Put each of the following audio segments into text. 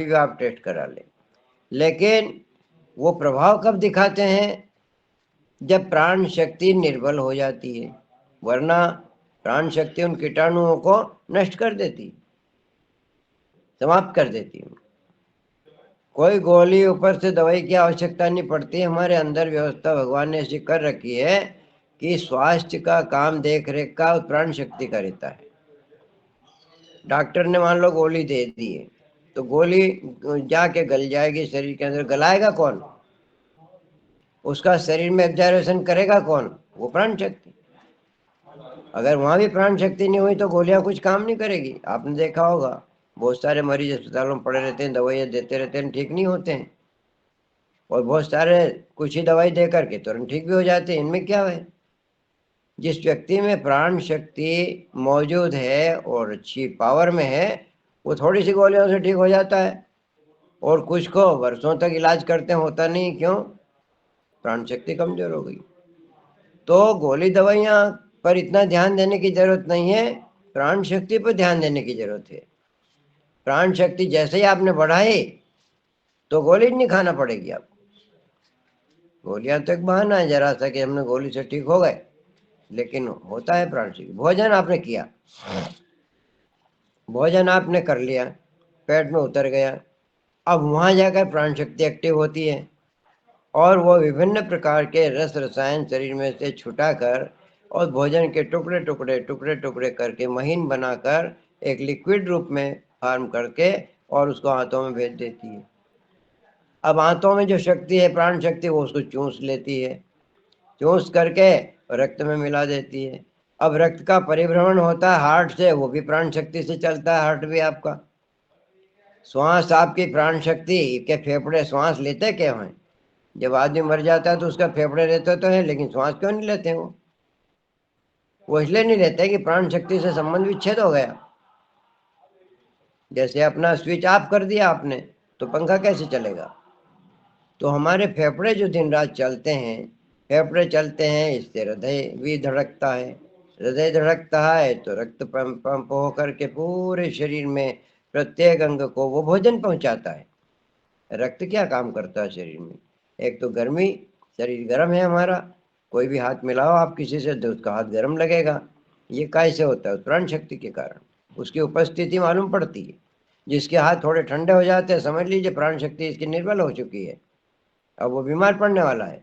भी आप टेस्ट करा लें, लेकिन वो प्रभाव कब दिखाते हैं? जब प्राण शक्ति निर्बल हो जाती है, वरना प्राण शक्ति उन कीटाणुओं को नष्ट कर देती, समाप्त कर देती है। कोई गोली ऊपर से दवाई की आवश्यकता नहीं पड़ती। हमारे अंदर व्यवस्था भगवान ने ऐसी कर रखी है कि स्वास्थ्य का काम देख रेख का प्राण शक्ति का रहता है। डॉक्टर ने मान लो गोली दे दी है, तो गोली जाके गल जाएगी शरीर के अंदर, गलाएगा कौन? उसका शरीर में एब्जॉर्प्शन करेगा कौन? वो प्राण शक्ति। अगर वहां भी प्राण शक्ति नहीं हुई तो गोलियां कुछ काम नहीं करेगी। आपने देखा होगा, बहुत सारे मरीज अस्पतालों में पड़े रहते हैं, दवाइयां देते रहते हैं, ठीक नहीं होते हैं, और बहुत सारे कुछ ही दवाई दे करके तुरंत ठीक भी हो जाते हैं। इनमें क्या है? जिस व्यक्ति में प्राण शक्ति मौजूद है और अच्छी पावर में है, वो थोड़ी सी गोलियों से ठीक हो जाता है, और कुछ को वर्षों तक इलाज करते हैं, होता नहीं। क्यों? प्राण शक्ति कमजोर हो गई। तो गोली दवाइयां पर इतना ध्यान देने की जरूरत नहीं है, प्राण शक्ति पर ध्यान देने की जरूरत है। प्राण शक्ति जैसे ही आपने बढ़ाई तो गोली नहीं खाना पड़ेगी आपको। गोलियां तो एक बहाना है जरा सा कि हमने गोली से ठीक हो गए, लेकिन होता है प्राण शक्ति। भोजन आपने किया, भोजन आपने कर लिया, पेट में उतर गया, अब वहां जाकर प्राण शक्ति एक्टिव होती है, और वो विभिन्न प्रकार के रस रसायन शरीर में से छुटाकर और भोजन के टुकड़े टुकड़े टुकड़े टुकड़े करके महीन बनाकर एक लिक्विड रूप में फॉर्म करके और उसको हाथों में भेज देती है। अब हाथों में जो शक्ति है प्राण शक्ति, वो उसको चूस लेती है, चूस करके रक्त में मिला देती है। अब रक्त का परिभ्रमण होता है हार्ट से, वो भी प्राण शक्ति से चलता है, हार्ट भी आपका। श्वास आपकी प्राण शक्ति के फेफड़े श्वास लेते क्यों हैं? जब आदमी मर जाता है तो उसका फेफड़े रहते तो है, लेकिन श्वास क्यों नहीं लेते? वो इसलिए नहीं लेते कि प्राण शक्ति से संबंध विच्छेद हो गया। जैसे अपना स्विच ऑफ कर दिया आपने, तो पंखा कैसे चलेगा? तो हमारे फेफड़े जो दिन रात चलते हैं, फेफड़े चलते हैं, इससे हृदय भी धड़कता है, हृदय धड़कता है तो रक्त पंप पंप होकर के पूरे शरीर में प्रत्येक अंग को वो भोजन पहुंचाता है। रक्त क्या काम करता है शरीर में? एक तो गर्मी, शरीर गर्म है हमारा, कोई भी हाथ मिलाओ आप किसी से तो उसका हाथ गर्म लगेगा। ये कैसे होता है? प्राण शक्ति के कारण उसकी उपस्थिति मालूम पड़ती है। जिसके हाथ थोड़े ठंडे हो जाते हैं, समझ लीजिए प्राण शक्ति इसकी निर्बल हो चुकी है, अब वो बीमार पड़ने वाला है।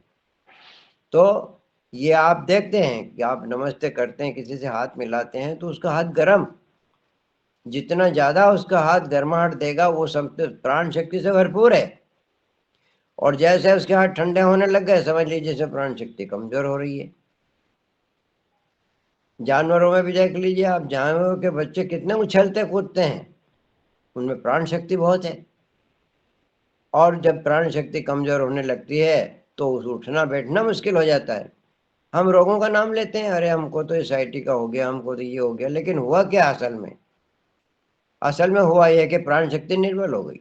तो ये आप देखते हैं कि आप नमस्ते करते हैं, किसी से हाथ मिलाते हैं तो उसका हाथ गर्म, जितना ज्यादा उसका हाथ गर्माहट देगा वो सब प्राण शक्ति से भरपूर है। और जैसे उसके हाथ ठंडे होने लग गए, समझ लीजिए जैसे प्राण शक्ति कमजोर हो रही है। जानवरों में भी देख लीजिए आप, जानवरों के बच्चे कितने उछलते कूदते हैं, उनमें प्राण शक्ति बहुत है। और जब प्राण शक्ति कमजोर होने लगती है तो उठना बैठना मुश्किल हो जाता है। हम रोगों का नाम लेते हैं, अरे हमको तो एसआईटी का हो गया, हमको तो ये हो गया, लेकिन हुआ क्या असल में? असल में हुआ यह कि प्राण शक्ति निर्बल हो गई।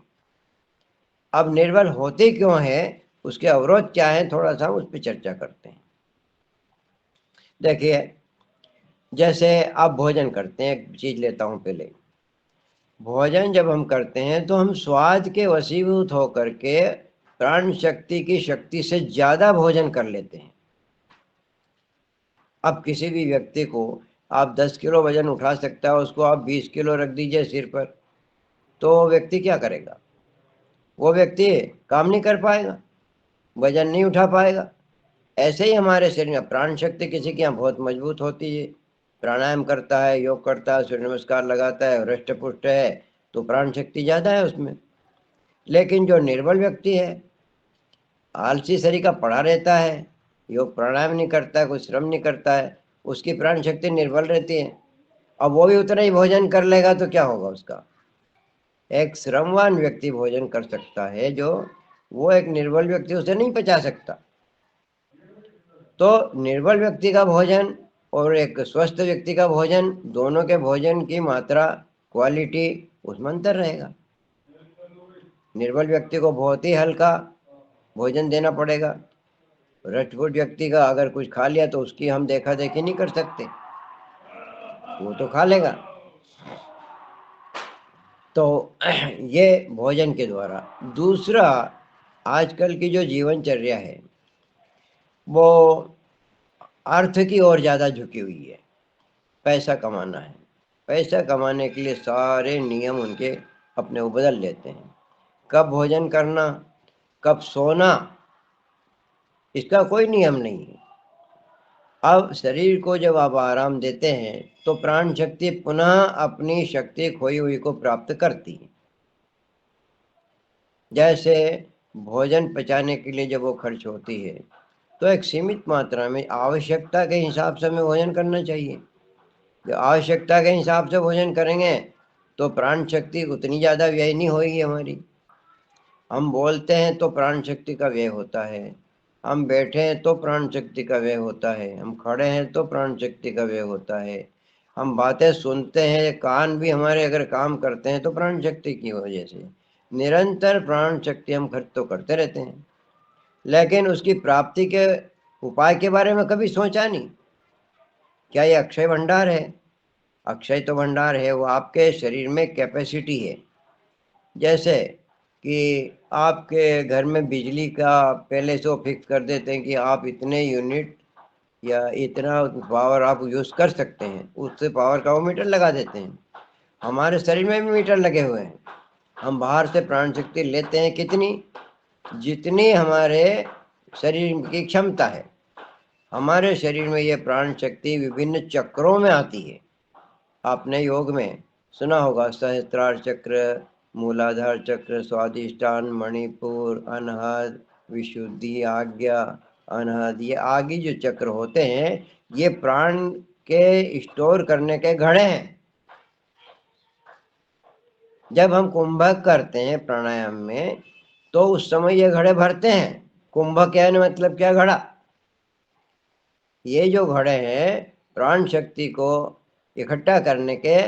अब निर्बल होती क्यों है, उसके अवरोध क्या है, थोड़ा सा उस पर चर्चा करते हैं। देखिए, जैसे आप भोजन करते हैं, एक चीज लेता हूं पहले। भोजन जब हम करते हैं तो हम स्वाद के वशीभूत होकर के प्राण शक्ति की शक्ति से ज्यादा भोजन कर लेते हैं। अब किसी भी व्यक्ति को आप 10 किलो वजन उठा सकता है, उसको आप 20 किलो रख दीजिए सिर पर, तो वो व्यक्ति क्या करेगा? वो व्यक्ति काम नहीं कर पाएगा, वजन नहीं उठा पाएगा। ऐसे ही हमारे शरीर में प्राण शक्ति किसी की यहाँ बहुत मजबूत होती है, प्राणायाम करता है, योग करता है, सूर्य नमस्कार लगाता है, हृष्ट पुष्ट है, तो प्राण शक्ति ज्यादा है उसमें। लेकिन जो निर्बल व्यक्ति है, आलसी शरीर का पड़ा रहता है, योग प्राणायाम नहीं करता है, कुछ श्रम नहीं करता है, उसकी प्राण शक्ति निर्बल रहती है। अब वो भी उतना ही भोजन कर लेगा तो क्या होगा उसका? एक श्रमवान व्यक्ति भोजन कर सकता है, जो वो एक निर्बल व्यक्ति उसे नहीं पचा सकता। तो निर्बल व्यक्ति का भोजन और एक स्वस्थ व्यक्ति का भोजन, दोनों के भोजन की मात्रा, क्वालिटी, उसमें अंतर रहेगा। निर्बल व्यक्ति को बहुत ही हल्का भोजन देना पड़ेगा। रजपूत व्यक्ति का अगर कुछ खा लिया तो उसकी हम देखा देखी नहीं कर सकते, वो तो खा लेगा। तो ये भोजन के द्वारा। दूसरा, आजकल की जो जीवनचर्या है वो अर्थ की ओर ज़्यादा झुकी हुई है। पैसा कमाना है, पैसा कमाने के लिए सारे नियम उनके अपने को बदल लेते हैं। कब भोजन करना, कब सोना, इसका कोई नियम नहीं है। अब शरीर को जब आप आराम देते हैं तो प्राण शक्ति पुनः अपनी शक्ति खोई हुई को प्राप्त करती है। जैसे भोजन पचाने के लिए जब वो खर्च होती है तो एक सीमित मात्रा में आवश्यकता के हिसाब से हमें भोजन करना चाहिए। जो आवश्यकता के हिसाब से भोजन करेंगे तो प्राण शक्ति उतनी ज़्यादा व्यय नहीं होगी हमारी। हम बोलते हैं तो प्राण शक्ति का व्यय होता है, हम बैठे हैं तो प्राण शक्ति का व्यय होता है, हम खड़े हैं तो प्राण शक्ति का व्यय होता है, हम बातें सुनते हैं, कान भी हमारे अगर काम करते हैं तो प्राण शक्ति की वजह से। निरंतर प्राण शक्ति हम खर्च तो करते रहते हैं, लेकिन उसकी प्राप्ति के उपाय के बारे में कभी सोचा नहीं। क्या ये अक्षय भंडार है? अक्षय तो भंडार है, वो आपके शरीर में कैपेसिटी है। जैसे कि आपके घर में बिजली का पहले से वो फिक्स कर देते हैं कि आप इतने यूनिट या इतना पावर आप यूज़ कर सकते हैं, उससे पावर का वो मीटर लगा देते हैं। हमारे शरीर में भी मीटर लगे हुए हैं। हम बाहर से प्राण शक्ति लेते हैं कितनी, जितनी हमारे शरीर की क्षमता है। हमारे शरीर में ये प्राण शक्ति विभिन्न चक्रों में आती है। आपने योग में सुना होगा सहस्त्रार चक्र, मूलाधार चक्र, स्वादिष्ठान, मणिपुर, अनहद, विशुद्धि, आज्ञा, अनहद, ये आगे जो चक्र होते हैं ये प्राण के स्टोर करने के घड़े हैं। जब हम कुंभक करते हैं प्राणायाम में तो उस समय ये घड़े भरते हैं। कुंभक क्या है, मतलब क्या, घड़ा। ये जो घड़े हैं प्राण शक्ति को इकट्ठा करने के,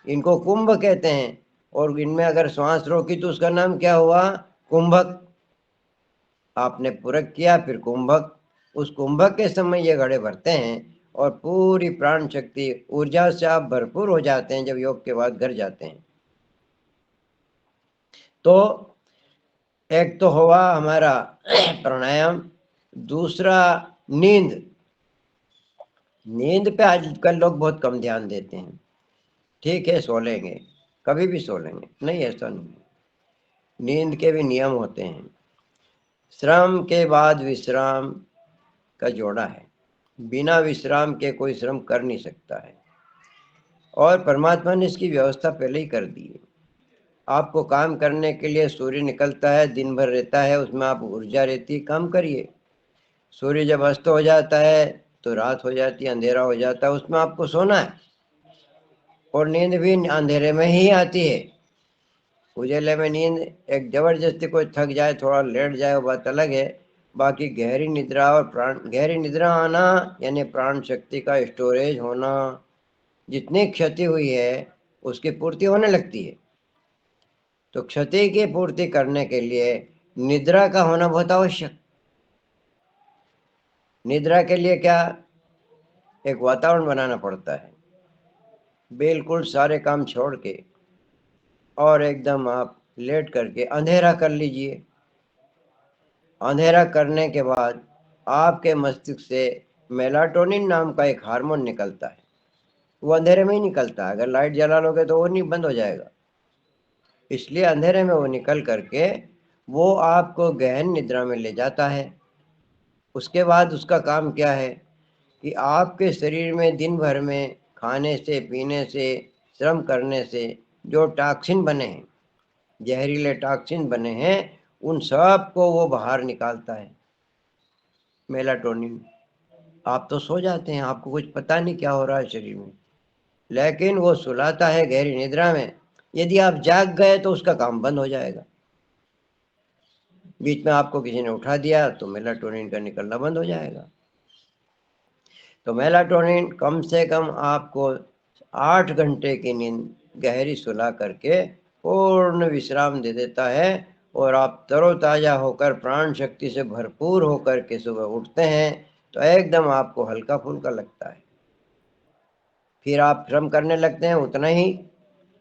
इनको कुंभ कहते हैं। और इनमें अगर श्वास रोकी तो उसका नाम क्या हुआ, कुंभक। आपने पूरक किया फिर कुंभक, उस कुंभक के समय ये घड़े भरते हैं और पूरी प्राण शक्ति ऊर्जा से आप भरपूर हो जाते हैं जब योग के बाद घर जाते हैं। तो एक तो हुआ हमारा प्राणायाम। दूसरा, नींद। नींद पे आजकल लोग बहुत कम ध्यान देते हैं। ठीक है, सो लेंगे, कभी भी सो लेंगे, नहीं, ऐसा नहीं। नींद के भी नियम होते हैं। श्रम के बाद विश्राम का जोड़ा है। बिना विश्राम के कोई श्रम कर नहीं सकता है, और परमात्मा ने इसकी व्यवस्था पहले ही कर दी है। आपको काम करने के लिए सूर्य निकलता है, दिन भर रहता है, उसमें आप ऊर्जा रहती है, काम करिए। सूर्य जब अस्त हो जाता है तो रात हो जाती है, अंधेरा हो जाता है, उसमें आपको सोना है। और नींद भी अंधेरे में ही आती है। उजाले में नींद, एक जबरदस्ती कोई थक जाए, थोड़ा लेट जाए, वो बात अलग है। बाकी गहरी निद्रा और गहरी निद्रा आना यानी प्राण शक्ति का स्टोरेज होना, जितनी क्षति हुई है उसकी पूर्ति होने लगती है। तो क्षति की पूर्ति करने के लिए निद्रा का होना बहुत आवश्यक। निद्रा के लिए क्या, एक वातावरण बनाना पड़ता है। बिल्कुल सारे काम छोड़ के और एकदम आप लेट करके अंधेरा कर लीजिए। अंधेरा करने के बाद आपके मस्तिष्क से मेलाटोनिन नाम का एक हार्मोन निकलता है। वो अंधेरे में ही निकलता है, अगर लाइट जला लोगे तो वो नहीं, बंद हो जाएगा। इसलिए अंधेरे में वो निकल करके वो आपको गहन निद्रा में ले जाता है। उसके बाद उसका काम क्या है कि आपके शरीर में दिन भर में खाने से, पीने से, श्रम करने से जो टॉक्सिन बने हैं, जहरीले टॉक्सिन बने हैं, उन सब को वो बाहर निकालता है, मेलाटोनिन। आप तो सो जाते हैं, आपको कुछ पता नहीं क्या हो रहा है शरीर में, लेकिन वो सुलाता है गहरी निद्रा में। यदि आप जाग गए तो उसका काम बंद हो जाएगा। बीच में आपको किसी ने उठा दिया तो मेलाटोनिन का निकलना बंद हो जाएगा। तो मेलाटोनिन कम से कम आपको 8 घंटे की नींद गहरी सुला करके पूर्ण विश्राम दे देता है, और आप तरोताजा होकर प्राण शक्ति से भरपूर होकर के सुबह उठते हैं तो एकदम आपको हल्का फुल्का लगता है। फिर आप श्रम करने लगते हैं उतना ही,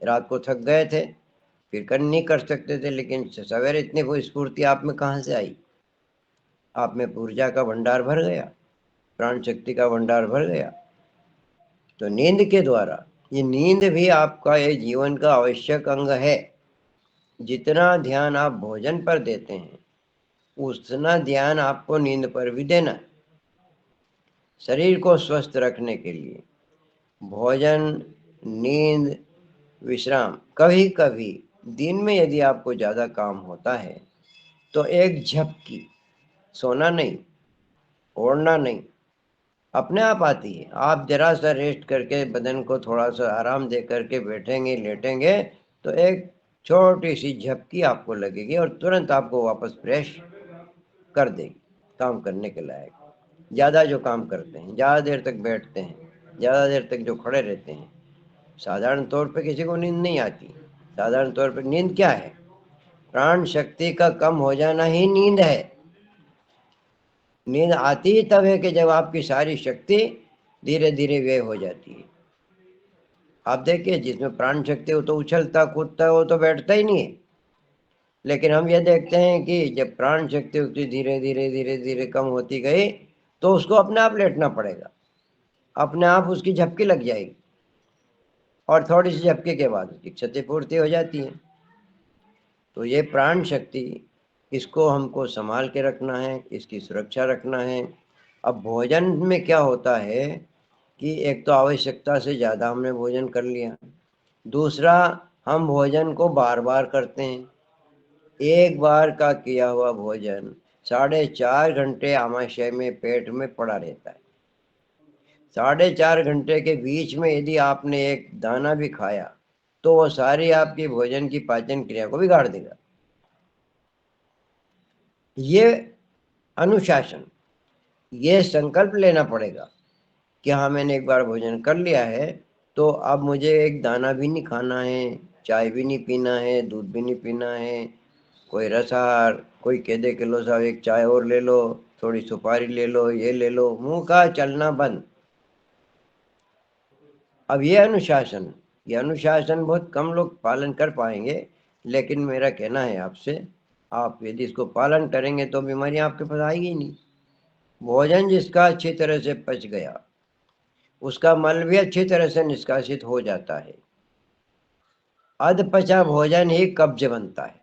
रात को थक गए थे फिर कर नहीं कर सकते थे, लेकिन सवेरे इतनी वो स्फूर्ति आप में कहाँ से आई? आप में ऊर्जा का भंडार भर गया, प्राण शक्ति का भंडार भर गया। तो नींद के द्वारा, ये नींद भी आपका ये जीवन का आवश्यक अंग है। जितना ध्यान आप भोजन पर देते हैं उतना ध्यान आपको नींद पर भी देना है। शरीर को स्वस्थ रखने के लिए भोजन, नींद, विश्राम, कभी कभी दिन में यदि आपको ज्यादा काम होता है तो एक झपकी, सोना नहीं, ओढ़ना नहीं, अपने आप आती है। आप जरा सा रेस्ट करके बदन को थोड़ा सा आराम दे करके बैठेंगे, लेटेंगे, तो एक छोटी सी झपकी आपको लगेगी और तुरंत आपको वापस फ्रेश कर देगी, काम करने के लायक। ज़्यादा जो काम करते हैं, ज़्यादा देर तक बैठते हैं, ज़्यादा देर तक जो खड़े रहते हैं, साधारण तौर पे किसी को नींद नहीं आती। साधारण तौर पे नींद क्या है? प्राण शक्ति का कम हो जाना ही नींद है। नींद आती ही तब है कि जब आपकी सारी शक्ति धीरे धीरे व्यय हो जाती है। आप देखिए, जिसमें प्राण शक्ति हो तो उछलता कूदता है, वो तो बैठता ही नहीं है। लेकिन हम ये देखते हैं कि जब प्राण शक्ति उसकी धीरे धीरे धीरे धीरे कम होती गई तो उसको अपने आप लेटना पड़ेगा, अपने आप उसकी झपकी लग जाएगी और थोड़ी सी झपकी के बाद उसकी क्षतिपूर्ति हो जाती है। तो ये प्राण शक्ति, इसको हमको संभाल के रखना है, इसकी सुरक्षा रखना है। अब भोजन में क्या होता है कि एक तो आवश्यकता से ज़्यादा हमने भोजन कर लिया, दूसरा हम भोजन को बार बार करते हैं। एक बार का किया हुआ भोजन 4.5 घंटे आमाशय में पेट में पड़ा रहता है। 4.5 घंटे के बीच में यदि आपने एक दाना भी खाया तो वो सारी आपकी भोजन की पाचन क्रिया को बिगाड़ देगा। ये अनुशासन, ये संकल्प लेना पड़ेगा कि हाँ, मैंने एक बार भोजन कर लिया है तो अब मुझे एक दाना भी नहीं खाना है, चाय भी नहीं पीना है, दूध भी नहीं पीना है, कोई रसाहार, कोई कह दे कि लो साहब एक चाय और ले लो, थोड़ी सुपारी ले लो, ये ले लो, मुंह का चलना बंद। अब ये अनुशासन बहुत कम लोग पालन कर पाएंगे, लेकिन मेरा कहना है आपसे, आप यदि इसको पालन करेंगे तो बीमारी आपके पास आएगी ही नहीं। भोजन जिसका अच्छी तरह से पच गया उसका मल भी अच्छी तरह से निष्कासित हो जाता है। अधपचा भोजन ही कब्ज बनता है।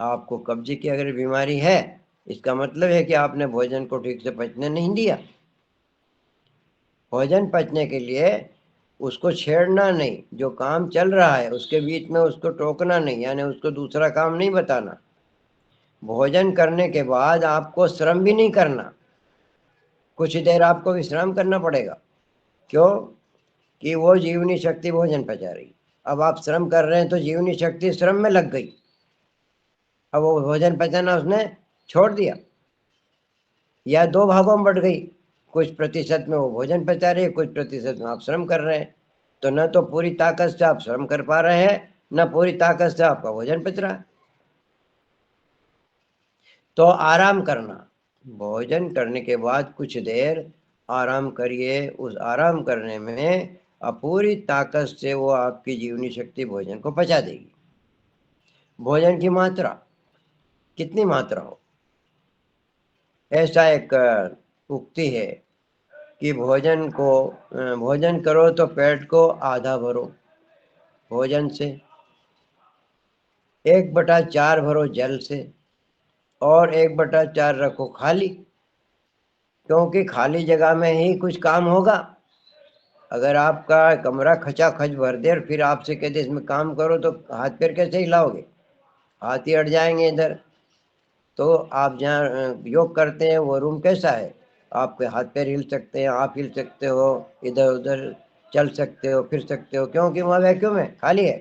आपको कब्ज की अगर बीमारी है, इसका मतलब है कि आपने भोजन को ठीक से पचने नहीं दिया। भोजन पचने के लिए उसको छेड़ना नहीं, जो काम चल रहा है उसके बीच में उसको टोकना नहीं, यानी उसको दूसरा काम नहीं बताना। भोजन करने के बाद आपको श्रम भी नहीं करना, कुछ देर आपको विश्राम करना पड़ेगा। क्यों? कि वो जीवनी शक्ति भोजन पचा रही। अब आप श्रम कर रहे हैं तो जीवनी शक्ति श्रम में लग गई, अब वो भोजन पचाना उसने छोड़ दिया, या दो भागों में बढ़ गई। कुछ प्रतिशत में वो भोजन पचा रही है, कुछ प्रतिशत में आप श्रम कर रहे हैं। तो न तो पूरी ताकत से आप श्रम कर पा रहे हैं, न पूरी ताकत से आपका भोजन पच रहा है। तो आराम करना, भोजन करने के बाद कुछ देर आराम करिए। उस आराम करने में पूरी ताकत से वो आपकी जीवनी शक्ति भोजन को पचा देगी। भोजन की मात्रा, कितनी मात्रा हो, ऐसा एक उक्ति है कि भोजन करो तो पेट को आधा भरो भोजन से, 1/4 भरो जल से, और 1/4 रखो खाली, क्योंकि खाली जगह में ही कुछ काम होगा। अगर आपका कमरा खचा खच भर दे और फिर आपसे कहते इसमें काम करो तो हाथ पैर कैसे हिलाओगे? हाथ ही अड़ जाएंगे इधर। तो आप जहाँ योग करते हैं वो रूम कैसा है? आपके हाथ पैर हिल सकते हैं, आप हिल सकते हो, इधर उधर चल सकते हो, फिर सकते हो, क्योंकि वहाँ वैक्यूम है, खाली है।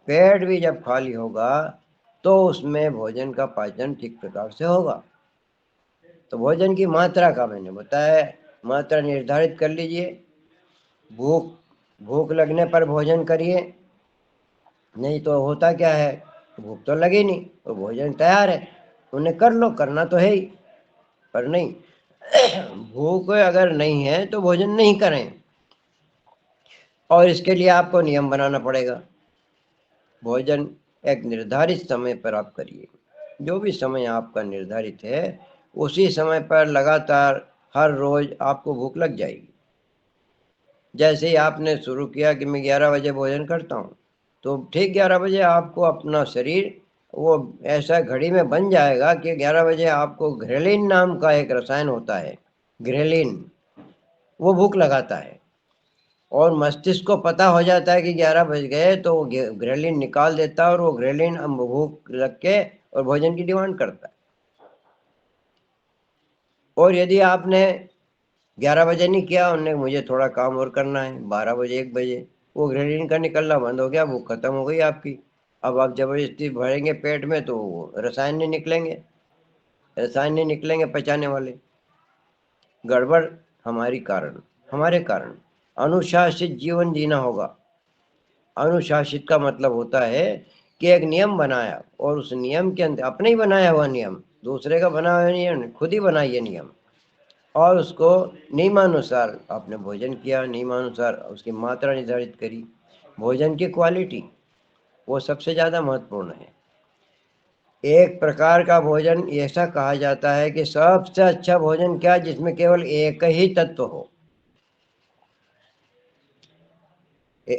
पेट भी जब खाली होगा तो उसमें भोजन का पाचन ठीक प्रकार से होगा। तो भोजन की मात्रा का मैंने बताया, मात्रा निर्धारित कर लीजिए। भूख भूख लगने पर भोजन करिए, नहीं तो होता क्या है, भूख तो लगी नहीं तो भोजन तैयार है, उन्हें कर लो, करना तो है ही, पर नहीं भूख अगर नहीं है तो भोजन नहीं करें। और इसके लिए आपको नियम बनाना पड़ेगा। भोजन एक निर्धारित समय पर आप करिए। जो भी समय आपका निर्धारित है उसी समय पर लगातार हर रोज आपको भूख लग जाएगी। जैसे ही आपने शुरू किया कि मैं 11 बजे भोजन करता हूँ, तो ठीक 11 बजे आपको अपना शरीर वो ऐसा घड़ी में बन जाएगा कि 11 बजे आपको ग्रेलिन नाम का एक रसायन होता है, ग्रेलिन, वो भूख लगाता है और मस्तिष्क को पता हो जाता है कि 11 बज गए, तो वो ग्रेलिन निकाल देता है और वो ग्रेलिन अब भूख लग के और भोजन की डिमांड करता है। और यदि आपने 11 बजे नहीं किया, उन्होंने मुझे थोड़ा काम और करना है, 12 बजे 1 बजे वो ग्रेलिन का निकलना बंद हो गया, भूख खत्म हो गई आपकी। अब आप जबरदस्ती भरेंगे पेट में तो रसायन नहीं निकलेंगे, रसायन नहीं निकलेंगे पचाने वाले। गड़बड़ हमारे कारण अनुशासित जीवन जीना होगा। अनुशासित का मतलब होता है कि एक नियम बनाया और उस नियम के अंदर अपने ही बनाया हुआ नियम, दूसरे का बनाया हुआ नियम, खुद ही बनाइए नियम, और उसको नियमानुसार आपने भोजन किया, नियमानुसार उसकी मात्रा निर्धारित करी। भोजन की क्वालिटी वो सबसे ज़्यादा महत्वपूर्ण है। एक प्रकार का भोजन ऐसा कहा जाता है कि सबसे अच्छा भोजन क्या, जिसमें केवल एक ही तत्व हो।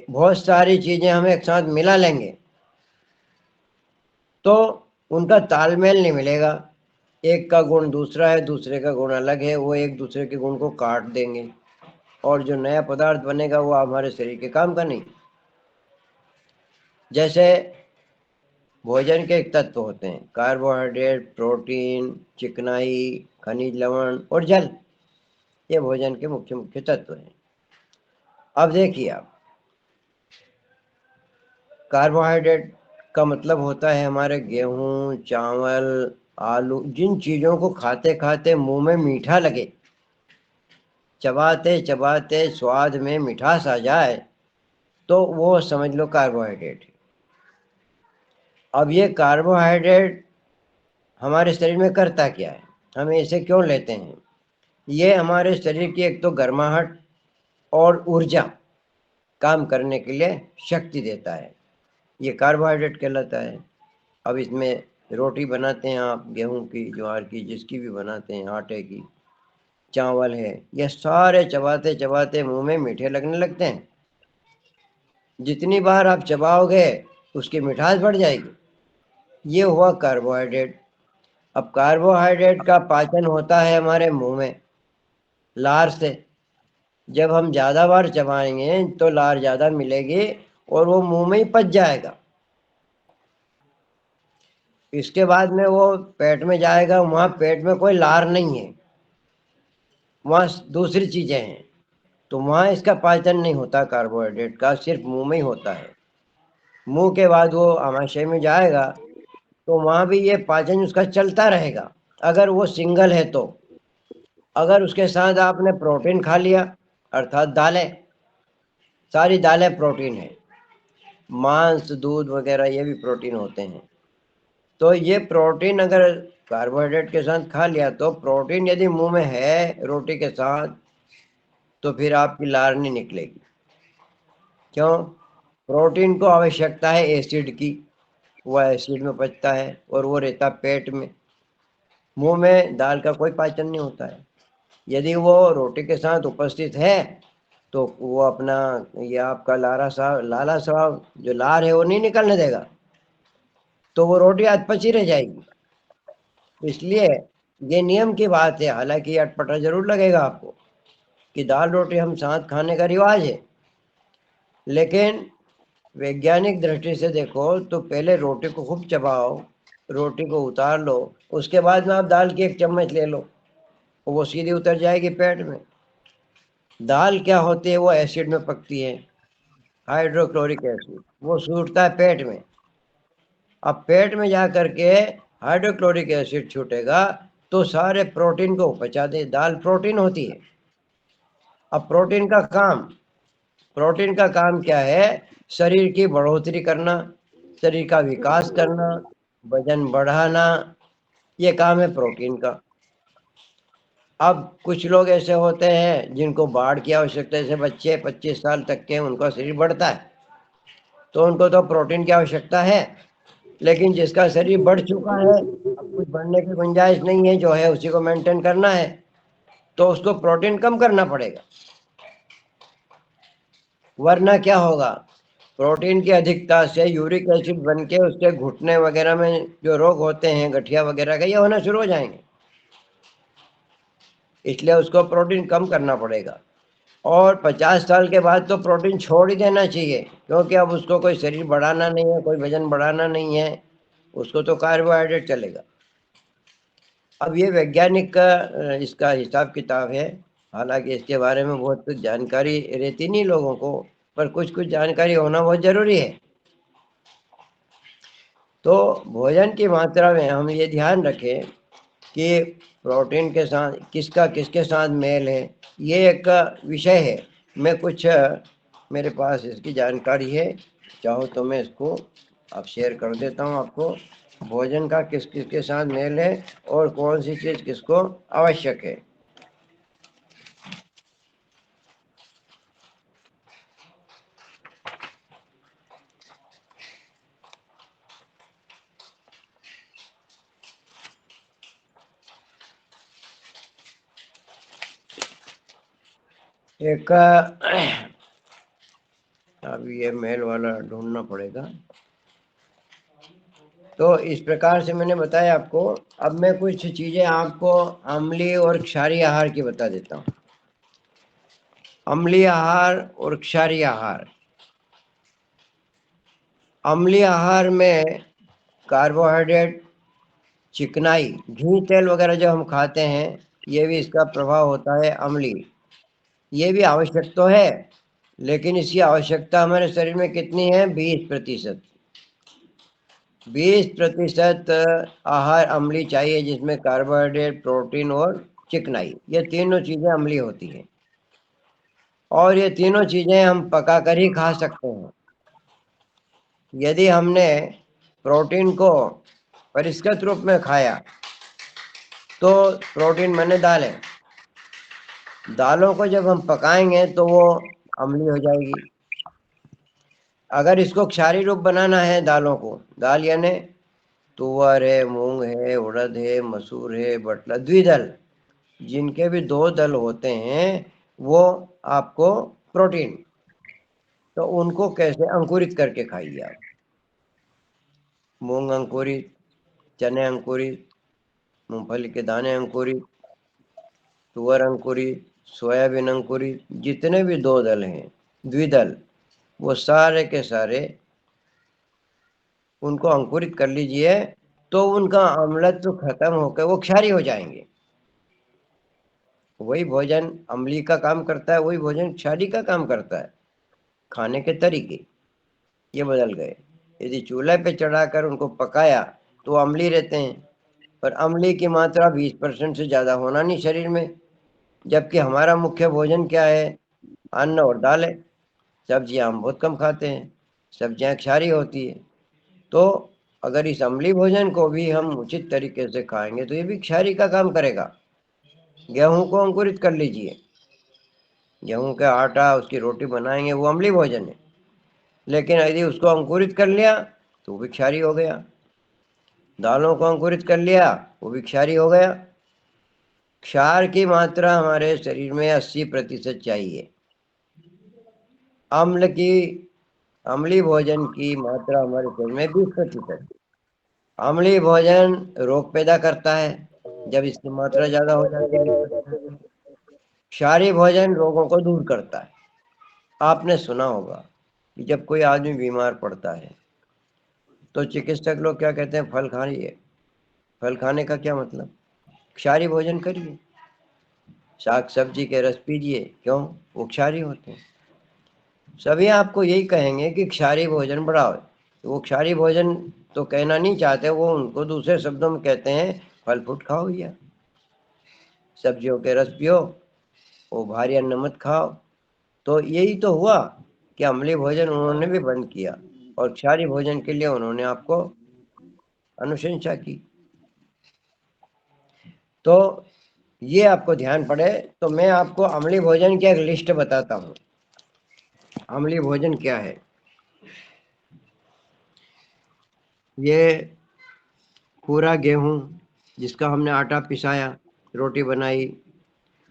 बहुत सारी चीजें हम एक साथ मिला लेंगे तो उनका तालमेल नहीं मिलेगा। एक का गुण दूसरा है, दूसरे का गुण अलग है, वो एक दूसरे के गुण को काट देंगे और जो नया पदार्थ बनेगा वो हमारे शरीर के काम का नहीं। जैसे भोजन के एक तत्व होते हैं कार्बोहाइड्रेट, प्रोटीन, चिकनाई, खनिज लवण और जल। ये भोजन के मुख्य मुख्य तत्व हैं। अब देखिए आप, कार्बोहाइड्रेट का मतलब होता है हमारे गेहूं, चावल, आलू, जिन चीजों को खाते खाते मुंह में मीठा लगे, चबाते चबाते स्वाद में मिठास आ जाए, तो वो समझ लो कार्बोहाइड्रेट है। अब ये कार्बोहाइड्रेट हमारे शरीर में करता क्या है, हम इसे क्यों लेते हैं? ये हमारे शरीर की एक तो गर्माहट और ऊर्जा, काम करने के लिए शक्ति देता है, ये कार्बोहाइड्रेट कहलाता है। अब इसमें रोटी बनाते हैं आप, गेहूं की, ज्वार की, जिसकी भी बनाते हैं, आटे की, चावल है, ये सारे चबाते चबाते मुंह में मीठे लगने लगते हैं। जितनी बार आप चबाओगे उसकी मिठास बढ़ जाएगी। ये हुआ कार्बोहाइड्रेट। अब कार्बोहाइड्रेट का पाचन होता है हमारे मुंह में लार से। जब हम ज्यादा बार चबाएंगे तो लार ज्यादा मिलेगी और वो मुंह में ही पच जाएगा। इसके बाद में वो पेट में जाएगा, वहां पेट में कोई लार नहीं है, वहां दूसरी चीजें हैं, तो वहां इसका पाचन नहीं होता कार्बोहाइड्रेट का, सिर्फ मुंह में ही होता है। मुंह के बाद वो आमाशय में जाएगा तो वहां भी ये पाचन उसका चलता रहेगा, अगर वो सिंगल है तो। अगर उसके साथ आपने प्रोटीन खा लिया, अर्थात दालें, सारी दालें प्रोटीन है, मांस, दूध वगैरह ये भी प्रोटीन होते हैं, तो ये प्रोटीन अगर कार्बोहाइड्रेट के साथ खा लिया, तो प्रोटीन यदि मुंह में है रोटी के साथ, तो फिर आपकी लार नहीं निकलेगी। क्यों? प्रोटीन को आवश्यकता है एसिड की, वो एसिड में पचता है और वो रहता पेट में। मुंह में दाल का कोई पाचन नहीं होता है। यदि वो रोटी के साथ उपस्थित है तो वो अपना, ये आपका लाला साहब जो लार है वो नहीं निकलने देगा, तो वो रोटी आज पची रह जाएगी। इसलिए ये नियम की बात है, हालांकि अटपटा जरूर लगेगा आपको कि दाल रोटी हम साथ खाने का रिवाज है, लेकिन वैज्ञानिक दृष्टि से देखो तो पहले रोटी को खूब चबाओ, रोटी को उतार लो, उसके बाद में आप दाल की एक चम्मच ले लो, वो सीधी उतर जाएगी पेट में। दाल क्या होती है, वो एसिड में पकती है, हाइड्रोक्लोरिक एसिड, वो सूटता है पेट में। अब पेट में जा करके हाइड्रोक्लोरिक एसिड छूटेगा तो सारे प्रोटीन को पचा दे। दाल प्रोटीन होती है। अब प्रोटीन का काम क्या है? शरीर की बढ़ोतरी करना, शरीर का विकास करना, वजन बढ़ाना, ये काम है प्रोटीन का। अब कुछ लोग ऐसे होते हैं जिनको बाढ़ की आवश्यकता है, जैसे बच्चे 25 साल तक के, उनका शरीर बढ़ता है, तो उनको तो प्रोटीन की आवश्यकता है, लेकिन जिसका शरीर बढ़ चुका है, अब कुछ बढ़ने की गुंजाइश नहीं है, जो है उसी को मेंटेन करना है, तो उसको प्रोटीन कम करना पड़ेगा। वरना क्या होगा, प्रोटीन की अधिकता से यूरिक एसिड बन के उसके घुटने वगैरह में जो रोग होते हैं, गठिया वगैरह का, ये होना शुरू हो जाएंगे। इसलिए उसको प्रोटीन कम करना पड़ेगा। और 50 साल के बाद तो प्रोटीन छोड़ ही देना चाहिए, क्योंकि अब उसको कोई शरीर बढ़ाना नहीं है, कोई वजन बढ़ाना नहीं है, उसको तो कार्बोहाइड्रेट चलेगा। अब ये वैज्ञानिक का इसका हिसाब किताब है, हालांकि इसके बारे में बहुत कुछ जानकारी रहती नहीं लोगों को, पर कुछ कुछ जानकारी होना बहुत जरूरी है। तो भोजन की मात्रा में हम ये ध्यान रखें कि प्रोटीन के साथ किसका किसके साथ मेल है, ये एक विषय है। मैं कुछ मेरे पास इसकी जानकारी है, चाहो तो मैं इसको अब शेयर कर देता हूँ आपको। भोजन का किस किसके साथ मेल है और कौन सी चीज किसको आवश्यक है। एक अब ये मेल वाला ढूंढना पड़ेगा। तो इस प्रकार से मैंने बताया आपको। अब मैं कुछ चीजें आपको अम्लीय और क्षारीय आहार की बता देता हूँ। अम्लीय आहार और क्षारीय आहार। अम्लीय आहार में कार्बोहाइड्रेट, चिकनाई, घी तेल वगैरह जो हम खाते हैं, ये भी इसका प्रभाव होता है अम्लीय। ये भी आवश्यक तो है, लेकिन इसकी आवश्यकता हमारे शरीर में कितनी है, 20%। 20% आहार अम्लीय चाहिए, जिसमें कार्बोहाइड्रेट, प्रोटीन और चिकनाई, ये तीनों चीजें अम्लीय होती हैं। और ये तीनों चीजें हम पका कर ही खा सकते हैं। यदि हमने प्रोटीन को परिष्कृत रूप में खाया, तो प्रोटीन मैंने दालें, दालों को जब हम पकाएंगे तो वो अम्लीय हो जाएगी। अगर इसको क्षारीय रूप बनाना है दालों को, दाल यानी तुअर है, मूंग है, उड़द है, मसूर है, बटला, द्विदल, जिनके भी दो दल होते हैं, वो आपको प्रोटीन, तो उनको कैसे अंकुरित करके खाइए आप। मूंग अंकुरित, चने अंकुरित, मूंगफली के दाने अंकुरित, तुअर अंकुरित, सोयाबीन अंकुरित, जितने भी दो दल हैं, द्विदल, वो सारे के सारे उनको अंकुरित कर लीजिए, तो उनका अम्लत्व खत्म होकर वो क्षारीय हो जाएंगे। वही भोजन अम्लीय का काम करता है, वही भोजन क्षारीय का काम करता है। खाने के तरीके ये बदल गए। यदि चूल्हे पे चढ़ाकर उनको पकाया तो अम्लीय रहते हैं, पर अम्लीय की मात्रा 20% से ज्यादा होना नहीं शरीर में। जबकि हमारा मुख्य भोजन क्या है, अन्न और दाल है। सब्जियां हम बहुत कम खाते हैं, सब्जियां क्षारीय होती है। तो अगर इस अम्लीय भोजन को भी हम उचित तरीके से खाएंगे तो ये भी क्षारीय का काम करेगा। गेहूं को अंकुरित कर लीजिए, गेहूं का आटा, उसकी रोटी बनाएंगे, वो अम्लीय भोजन है। लेकिन यदि उसको अंकुरित कर लिया तो वो भी क्षारीय हो गया। दालों को अंकुरित कर लिया, वो भी क्षारीय हो गया। क्षार की मात्रा हमारे शरीर में 80% चाहिए। अम्ल की अम्लीय भोजन की मात्रा हमारे शरीर में 20%। अम्लीय भोजन रोग पैदा करता है जब इसकी मात्रा ज्यादा हो जाती है 20%। क्षारीय भोजन रोगों को दूर करता है। आपने सुना होगा कि जब कोई आदमी बीमार पड़ता है तो चिकित्सक लोग क्या कहते हैं, फल खाइए। फल खाने का क्या मतलब, क्षारीय भोजन करिए, साग सब्जी के रस पीजिए। क्यों, वो क्षारीय होते हैं। सभी आपको यही कहेंगे कि क्षारीय भोजन बढ़ाओ। तो वो क्षारीय भोजन तो कहना नहीं चाहते, वो उनको दूसरे शब्दों में कहते हैं फल फ्रूट खाओ, या सब्जियों के रस पियो, वो भारी अन्न मत खाओ। तो यही तो हुआ कि अम्लीय भोजन उन्होंने भी बंद किया और क्षारीय भोजन के लिए उन्होंने आपको अनुशंसा की। तो ये आपको ध्यान पड़े। तो मैं आपको अम्लीय भोजन की एक लिस्ट बताता हूँ। अम्लीय भोजन क्या है। ये पूरा गेहूं जिसका हमने आटा पिसाया, रोटी बनाई।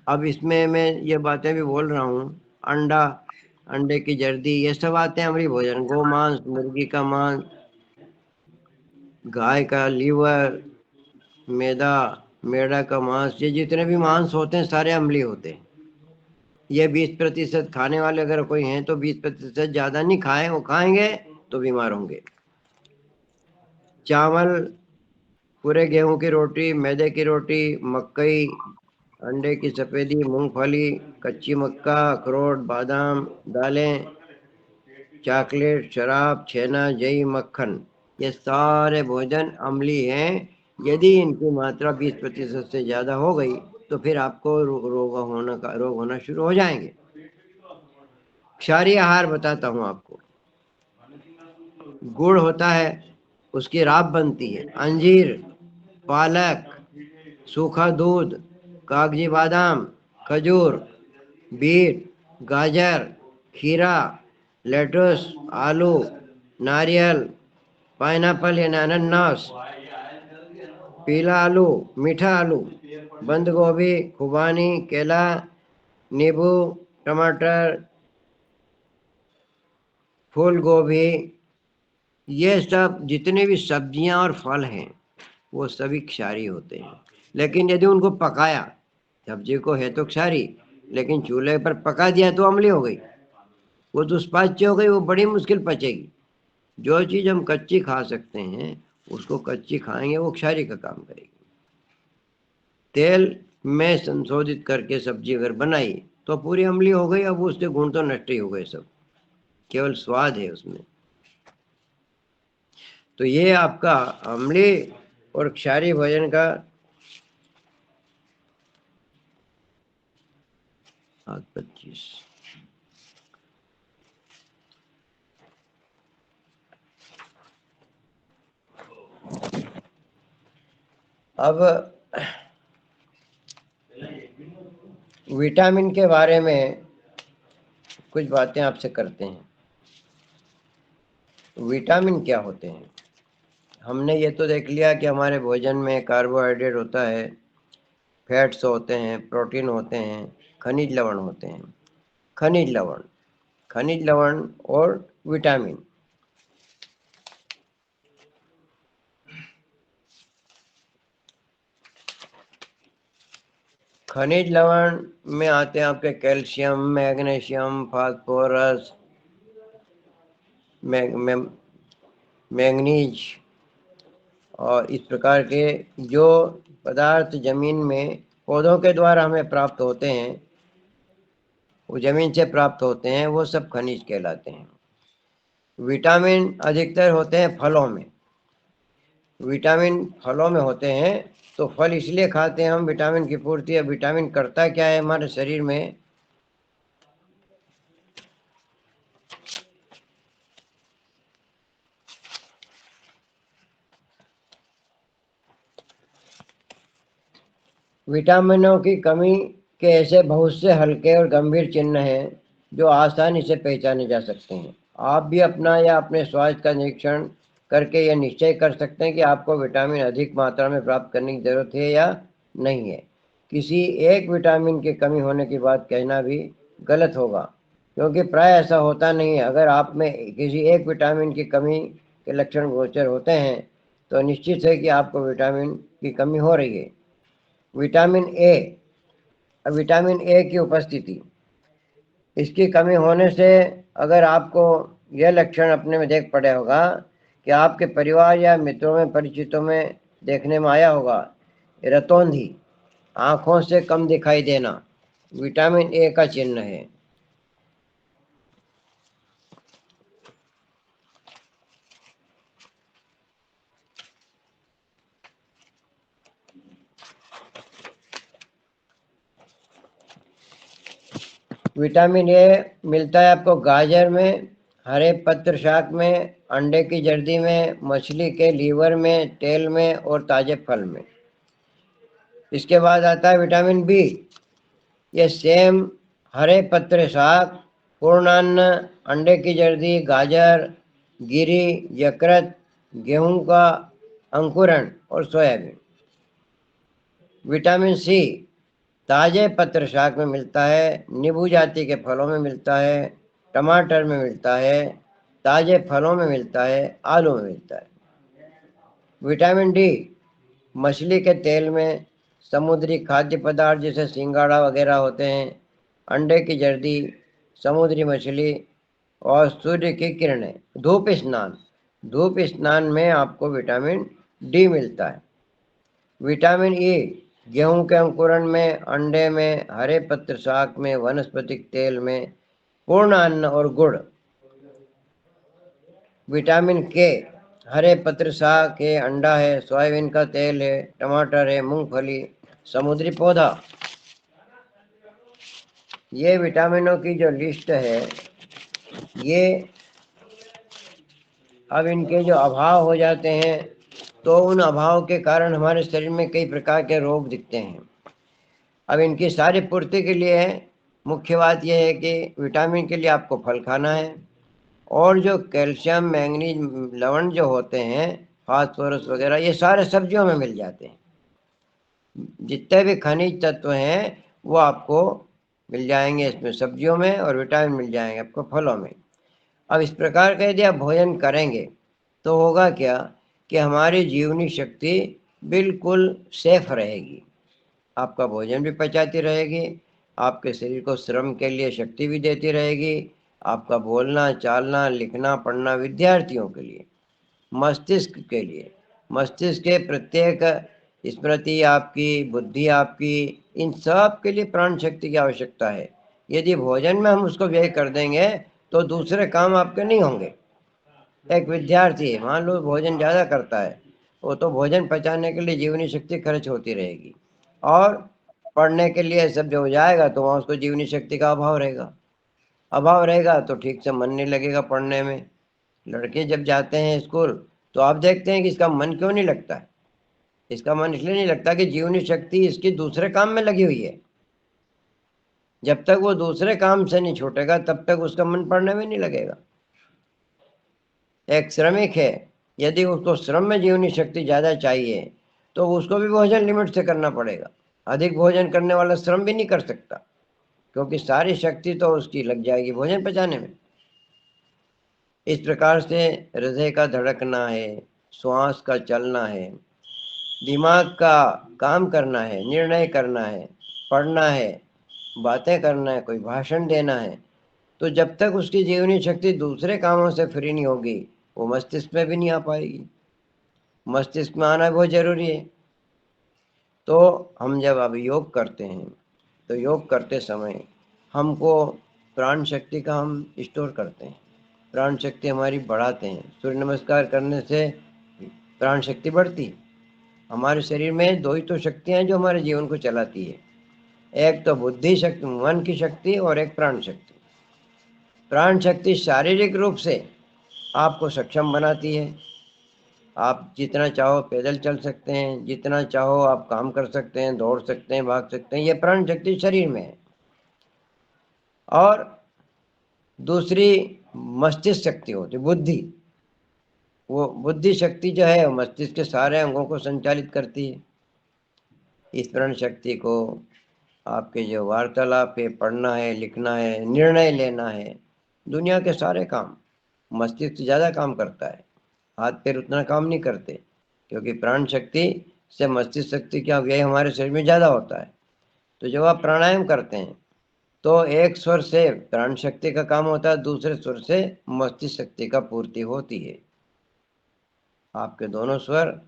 अब इसमें मैं ये बातें भी बोल रहा हूँ। अंडा, अंडे की जर्दी, ये सब आते हैं अमली भोजन। गोमांस, मुर्गी का मांस, गाय का लीवर, मैदा, मेढ़ा का मांस, ये जितने भी मांस होते हैं सारे अम्लीय होते हैं। ये 20% खाने वाले अगर कोई हैं तो 20% ज्यादा नहीं खाएं, वो खाएंगे तो बीमार होंगे। चावल, पूरे गेहूं की रोटी, मैदे की रोटी, मकई, अंडे की सफेदी, मूंगफली, कच्ची मक्का, अखरोट, बादाम, दालें, चॉकलेट, शराब, छेना, दही, मक्खन, ये सारे भोजन अम्लीय हैं। यदि इनकी मात्रा 20% से ज्यादा हो गई तो फिर आपको रोग होना शुरू हो जाएंगे। क्षारीय आहार बताता हूँ आपको। गुड़ होता है, उसकी राब बनती है। अंजीर, पालक, सूखा दूध, कागजी बादाम, खजूर, बीट, गाजर, खीरा, लेटुस, आलू, नारियल, पाइनएप्पल यानी अनानास, पीला आलू, मीठा आलू, बंद गोभी, खुबानी, केला, नींबू, टमाटर, फूल गोभी, ये सब जितने भी सब्जियां और फल हैं वो सभी क्षारी होते हैं। लेकिन यदि उनको पकाया, सब्जी को है तो क्षारी, लेकिन चूल्हे पर पका दिया तो अम्ली हो गई, वो दुष्पाच्य हो गई, वो बड़ी मुश्किल पचेगी। जो चीज हम कच्ची खा सकते हैं उसको कच्ची खाएंगे, वो क्षारी का काम करेगी। तेल में संशोधित करके सब्जी अगर बनाई तो पूरी अम्ली हो गई, अब उसके गुण तो नष्ट ही हो गए सब, केवल स्वाद है उसमें। तो ये आपका अम्ली और क्षारी भोजन का 25। अब विटामिन के बारे में कुछ बातें आपसे करते हैं। विटामिन क्या होते हैं? हमने ये तो देख लिया कि हमारे भोजन में कार्बोहाइड्रेट होता है, फैट्स होते हैं, प्रोटीन होते हैं, खनिज लवण होते हैं। खनिज लवण, खनिज लवण और विटामिन। खनिज लवण में आते हैं आपके कैल्शियम, मैग्नीशियम, फास्फोरस, मैंगनीज, और इस प्रकार के जो पदार्थ जमीन में पौधों के द्वारा हमें प्राप्त होते हैं, वो जमीन से प्राप्त होते हैं, वो सब खनिज कहलाते हैं। विटामिन अधिकतर होते हैं फलों में। विटामिन फलों में होते हैं, तो फल इसलिए खाते हैं हम, विटामिन की पूर्ति है। विटामिन करता क्या है हमारे शरीर में? विटामिनों की कमी के ऐसे बहुत से हल्के और गंभीर चिन्ह हैं जो आसानी से पहचाने जा सकते हैं। आप भी अपना या अपने स्वास्थ्य का निरीक्षण करके यह निश्चय कर सकते हैं कि आपको विटामिन अधिक मात्रा में प्राप्त करने की जरूरत है या नहीं है। किसी एक विटामिन की कमी होने की बात कहना भी गलत होगा, क्योंकि प्राय ऐसा होता नहीं है। अगर आप में किसी एक विटामिन की कमी के लक्षण गोचर होते हैं तो निश्चित है कि आपको विटामिन की कमी हो रही है। विटामिन ए, अब विटामिन ए की उपस्थिति, इसकी कमी होने से अगर आपको यह लक्षण अपने में देख पड़े होगा कि आपके परिवार या मित्रों में, परिचितों में देखने में आया होगा, रतौंधी, आंखों से कम दिखाई देना, विटामिन ए का चिन्ह है। विटामिन ए मिलता है आपको गाजर में, हरे पत्र शाक में, अंडे की जर्दी में, मछली के लीवर में, तेल में और ताजे फल में। इसके बाद आता है विटामिन बी। ये सेम, हरे पत्ते शाक, पूर्णान्न, अंडे की जर्दी, गाजर, गिरी, यकृत, गेहूं का अंकुरण और सोयाबीन। विटामिन सी ताजे पत्र शाक में मिलता है, नींबू जाति के फलों में मिलता है, टमाटर में मिलता है, ताजे फलों में मिलता है, आलू में मिलता है। विटामिन डी मछली के तेल में, समुद्री खाद्य पदार्थ जैसे सिंगाड़ा वगैरह होते हैं, अंडे की जर्दी, समुद्री मछली और सूर्य की किरणें। धूप स्नान में आपको विटामिन डी मिलता है। विटामिन ई गेहूं के अंकुरण में, अंडे में, हरे पत्र शाक में, वनस्पतिक तेल में, पूर्ण अन्न और गुड़। विटामिन के हरे पत्र शाक है, अंडा है, सोयाबीन का तेल है, टमाटर है, मूंगफली, समुद्री पौधा। ये विटामिनों की जो लिस्ट है, ये अब इनके जो अभाव हो जाते हैं तो उन अभाव के कारण हमारे शरीर में कई प्रकार के रोग दिखते हैं। अब इनकी सारी पूर्ति के लिए मुख्य बात यह है कि विटामिन के लिए आपको फल खाना है, और जो कैल्शियम, मैंगनीज, लवण जो होते हैं, फास्फोरस वगैरह, ये सारे सब्जियों में मिल जाते हैं। जितने भी खनिज तत्व हैं वो आपको मिल जाएंगे इसमें सब्जियों में, और विटामिन मिल जाएंगे आपको फलों में। अब इस प्रकार का यदि आप भोजन करेंगे तो होगा क्या कि हमारी जीवनी शक्ति बिल्कुल सेफ रहेगी। आपका भोजन भी पचाती रहेगी, आपके शरीर को श्रम के लिए शक्ति भी देती रहेगी, आपका बोलना, चालना, लिखना, पढ़ना, विद्यार्थियों के लिए, मस्तिष्क के लिए, मस्तिष्क के प्रत्येक स्मृति आपकी, बुद्धि आपकी, इन सब के लिए प्राण शक्ति की आवश्यकता है। यदि भोजन में हम उसको व्यय कर देंगे तो दूसरे काम आपके नहीं होंगे। एक विद्यार्थी है, मान लो भोजन ज़्यादा करता है, वो तो भोजन पचाने के लिए जीवनी शक्ति खर्च होती रहेगी, और पढ़ने के लिए सब जो हो जाएगा तो वहाँ उसको जीवनी शक्ति का अभाव रहेगा तो ठीक से मन नहीं लगेगा पढ़ने में। लड़के जब जाते हैं स्कूल तो आप देखते हैं कि इसका मन क्यों नहीं लगता है। इसका मन इसलिए नहीं लगता कि जीवनी शक्ति इसकी दूसरे काम में लगी हुई है। जब तक वो दूसरे काम से नहीं छूटेगा तब तक उसका मन पढ़ने में नहीं लगेगा। एक श्रमिक है, यदि उसको श्रम में जीवनी शक्ति ज़्यादा चाहिए तो उसको भी भोजन लिमिट से करना पड़ेगा। अधिक भोजन करने वाला श्रम भी नहीं कर सकता, क्योंकि सारी शक्ति तो उसकी लग जाएगी भोजन पचाने में। इस प्रकार से हृदय का धड़कना है, श्वास का चलना है, दिमाग का काम करना है, निर्णय करना है, पढ़ना है, बातें करना है, कोई भाषण देना है, तो जब तक उसकी जीवनी शक्ति दूसरे कामों से फ्री नहीं होगी वो मस्तिष्क में भी नहीं आ पाएगी। मस्तिष्क में आना बहुत जरूरी है। तो हम जब अब योग करते हैं तो योग करते समय हमको प्राण शक्ति का हम स्टोर करते हैं, प्राण शक्ति हमारी बढ़ाते हैं। सूर्य नमस्कार करने से प्राण शक्ति बढ़ती है। हमारे शरीर में दो ही तो शक्तियाँ हैं जो हमारे जीवन को चलाती है, एक तो बुद्धि शक्ति, मन की शक्ति, और एक प्राण शक्ति। प्राण शक्ति शारीरिक रूप से आपको सक्षम बनाती है। आप जितना चाहो पैदल चल सकते हैं, जितना चाहो आप काम कर सकते हैं, दौड़ सकते हैं, भाग सकते हैं, ये प्राण शक्ति शरीर में है। और दूसरी मस्तिष्क शक्ति होती है, बुद्धि। वो बुद्धि शक्ति जो है मस्तिष्क के सारे अंगों को संचालित करती है। इस प्राण शक्ति को आपके जो वार्तालाप है, पढ़ना है, लिखना है, निर्णय लेना है, दुनिया के सारे काम, मस्तिष्क ज़्यादा काम करता है, हाथ पैर उतना काम नहीं करते, क्योंकि प्राण शक्ति से मस्तिष्क शक्ति का व्यय हमारे शरीर में ज़्यादा होता है। तो जब आप प्राणायाम करते हैं तो एक स्वर से प्राण शक्ति का काम होता है, दूसरे स्वर से मस्तिष्क शक्ति का पूर्ति होती है। आपके दोनों स्वर,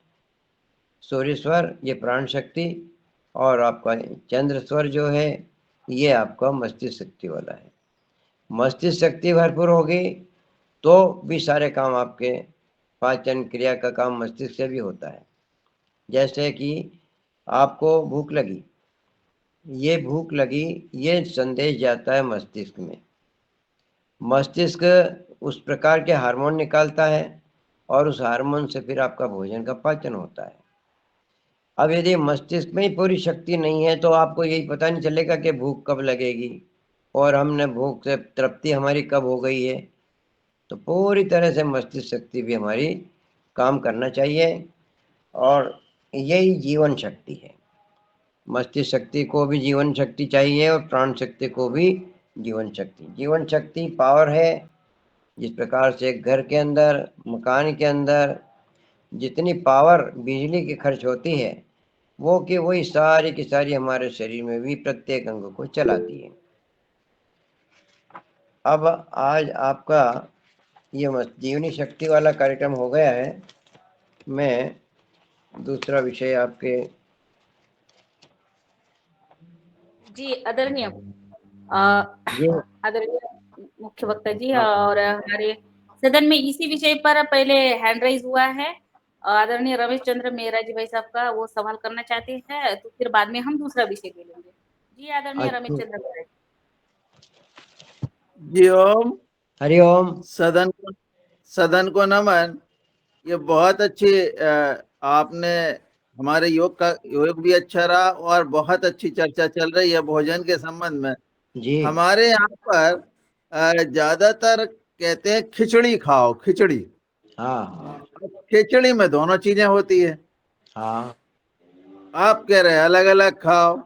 सूर्य स्वर ये प्राण शक्ति, और आपका चंद्र स्वर जो है ये आपका मस्तिष्क शक्ति वाला है। मस्तिष्क शक्ति भरपूर होगी तो भी सारे काम आपके, पाचन क्रिया का काम मस्तिष्क से भी होता है। जैसे कि आपको भूख लगी, ये संदेश जाता है मस्तिष्क में। मस्तिष्क उस प्रकार के हार्मोन निकालता है और उस हार्मोन से फिर आपका भोजन का पाचन होता है। अब यदि मस्तिष्क में ही पूरी शक्ति नहीं है तो आपको यही पता नहीं चलेगा कि भूख कब लगेगी और हमने भूख से तृप्ति हमारी कब हो गई है। तो पूरी तरह से मस्तिष्क शक्ति भी हमारी काम करना चाहिए, और यही जीवन शक्ति है। मस्तिष्क शक्ति को भी जीवन शक्ति चाहिए और प्राण शक्ति को भी जीवन शक्ति। जीवन शक्ति पावर है, जिस प्रकार से घर के अंदर, मकान के अंदर जितनी पावर बिजली की खर्च होती है, वो कि वही सारी की सारी हमारे शरीर में भी प्रत्येक अंग को चलाती है। अब आज आपका ये जीवनी शक्ति वाला कार्यक्रम हो गया है। मैं दूसरा विषय आपके जी आदरणीय ये आदरणीय मुख्य वक्ता जी, और हमारे सदन में इसी विषय पर पहले हैंड राइज हुआ है। आदरणीय रमेश चंद्र मेहरा जी भाई साहब का वो सवाल करना चाहते हैं, तो फिर बाद में हम दूसरा विषय ले लेंगे। जी आदरणीय रमेश अच्छा, चंद्र मेहरा जी ओम। हरिओम। सदन को नमन। ये बहुत अच्छी आपने हमारे योग भी अच्छा रहा और बहुत अच्छी चर्चा चल रही है भोजन के संबंध में। जी हमारे यहाँ पर ज्यादातर कहते हैं खिचड़ी खाओ, खिचड़ी। हाँ खिचड़ी में दोनों चीजें होती है, हाँ। आप कह रहे हैं अलग अलग खाओ।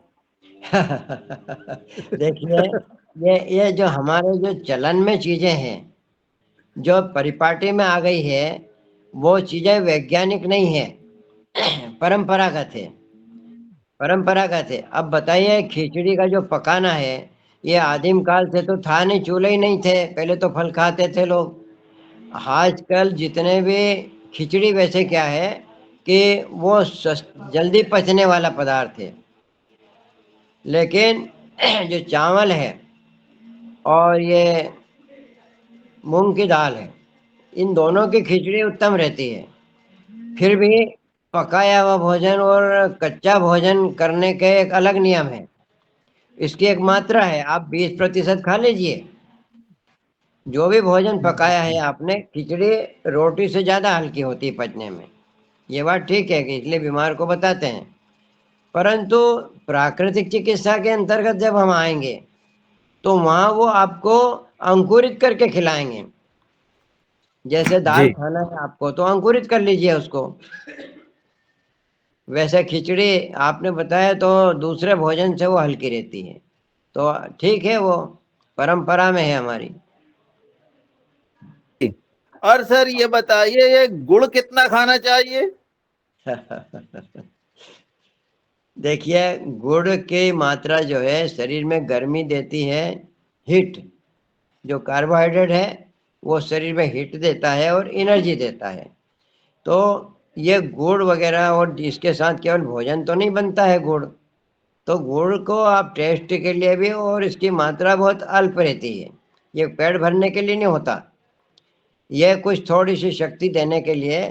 देखिए, ये जो हमारे जो चलन में चीजें हैं, जो परिपाटी में आ गई है, वो चीजें वैज्ञानिक नहीं है, परंपरागत है, परंपरागत है। अब बताइए, खिचड़ी का जो पकाना है, ये आदिम काल से तो था नहीं, चूल्हे ही नहीं थे, पहले तो फल खाते थे लोग। आजकल जितने भी खिचड़ी वैसे क्या है कि वो जल्दी पचने वाला पदार्थ है, लेकिन जो चावल है और ये मूंग की दाल है, इन दोनों की खिचड़ी उत्तम रहती है। फिर भी पकाया हुआ भोजन और कच्चा भोजन करने के एक अलग नियम है, इसकी एक मात्रा है। आप 20% खा लीजिए। जो भी भोजन पकाया है आपने, खिचड़ी रोटी से ज्यादा हल्की होती है पचने में, ये बात ठीक है कि इसलिए बीमार को बताते हैं। परंतु प्राकृतिक चिकित्सा के अंतर्गत जब हम आएंगे, तो वहां वो आपको अंकुरित करके खिलाएंगे। जैसे दाल जी खाना है आपको, तो अंकुरित कर लीजिए उसको। वैसे खिचड़ी आपने बताया तो दूसरे भोजन से वो हल्की रहती है, तो ठीक है, वो परंपरा में है हमारी। और सर ये बताइए, ये गुड़ कितना खाना चाहिए? देखिए, गुड़ की मात्रा जो है शरीर में गर्मी देती है, हीट। जो कार्बोहाइड्रेट है वो शरीर में हीट देता है और एनर्जी देता है। तो ये गुड़ वगैरह, और इसके साथ केवल भोजन तो नहीं बनता है गुड़। तो गुड़ को आप टेस्ट के लिए भी, और इसकी मात्रा बहुत अल्प रहती है, ये पेट भरने के लिए नहीं होता, ये कुछ थोड़ी सी शक्ति देने के लिए।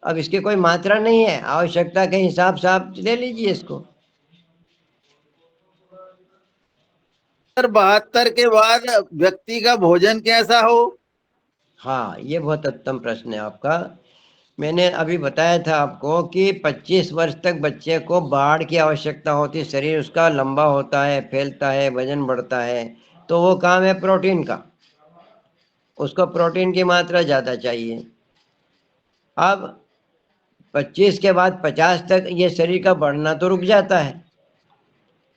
अब इसकी कोई मात्रा नहीं है, आवश्यकता के हिसाब से आप ले लीजिए इसको। सर 72 के बाद व्यक्ति का भोजन कैसा हो? हाँ, ये बहुत उत्तम प्रश्न है आपका। मैंने अभी बताया था आपको कि 25 वर्ष तक बच्चे को बाढ़ की आवश्यकता होती है, शरीर उसका लंबा होता है, फैलता है, वजन बढ़ता है, तो वो काम है प्रोटीन का, उसको प्रोटीन की मात्रा ज़्यादा चाहिए। अब 25 के बाद 50 तक ये शरीर का बढ़ना तो रुक जाता है,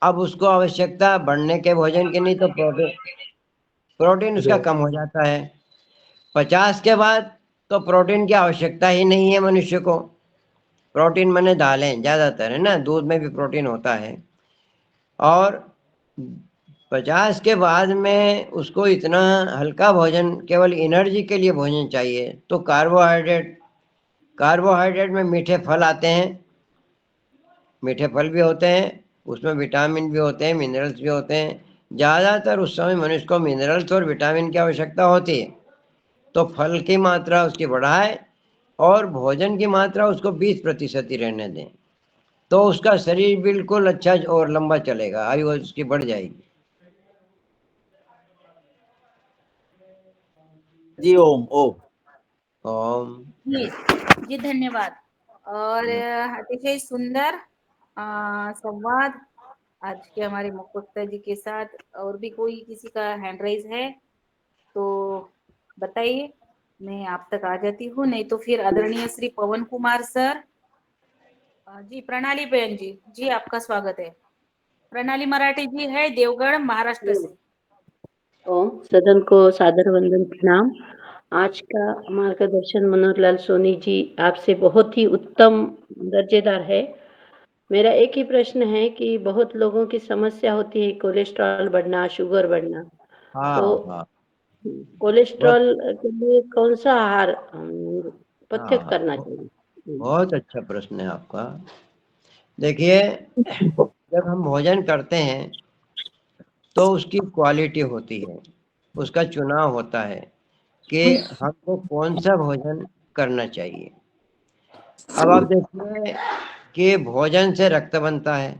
अब उसको आवश्यकता बढ़ने के भोजन की नहीं, तो प्रोटीन प्रोटीन उसका कम हो जाता है। 50 के बाद तो प्रोटीन की आवश्यकता ही नहीं है मनुष्य को। प्रोटीन माने दालें ज्यादातर, है ना, दूध में भी प्रोटीन होता है। और 50 के बाद में उसको इतना हल्का भोजन, केवल एनर्जी के लिए भोजन चाहिए, तो कार्बोहाइड्रेट, कार्बोहाइड्रेट में मीठे फल आते हैं, मीठे फल भी होते हैं, उसमें विटामिन भी होते हैं, मिनरल्स भी होते हैं। ज़्यादातर उस समय मनुष्य को मिनरल्स और विटामिन की आवश्यकता होती है, तो फल की मात्रा उसकी बढ़ाए और भोजन की मात्रा उसको 20% ही रहने दें, तो उसका शरीर बिल्कुल अच्छा और लंबा चलेगा, आयु उसकी बढ़ जाएगी। जी ओम ओम। ओम। जी जी धन्यवाद। और अतिशय सुंदर संवाद आज के हमारे मुख्य वक्ता जी के साथ। और भी कोई किसी का हैंड राइज है तो बताइए, मैं आप तक आ जाती हूँ, नहीं तो फिर आदरणीय श्री पवन कुमार सर। जी प्रणाली बहन जी, जी आपका स्वागत है। प्रणाली मराठी जी है देवगढ़ महाराष्ट्र से। ओम सदन को सादर वंदन प्रणाम। आज का मार्गदर्शन मनोहर लाल सोनी जी आपसे बहुत ही उत्तम दर्जेदार है। मेरा एक ही प्रश्न है कि बहुत लोगों की समस्या होती है कोलेस्ट्रॉल बढ़ना, शुगर बढ़ना। हाँ तो हाँ बहुत कोलेस्ट्रॉल के लिए कौन सा आहार हाँ पथ्य हाँ करना चाहिए? बहुत अच्छा प्रश्न है आपका। देखिए, जब हम भोजन करते हैं तो उसकी क्वालिटी होती है, उसका चुनाव होता है कि हमको कौन सा भोजन करना चाहिए। अब आप देखिए कि भोजन से रक्त बनता है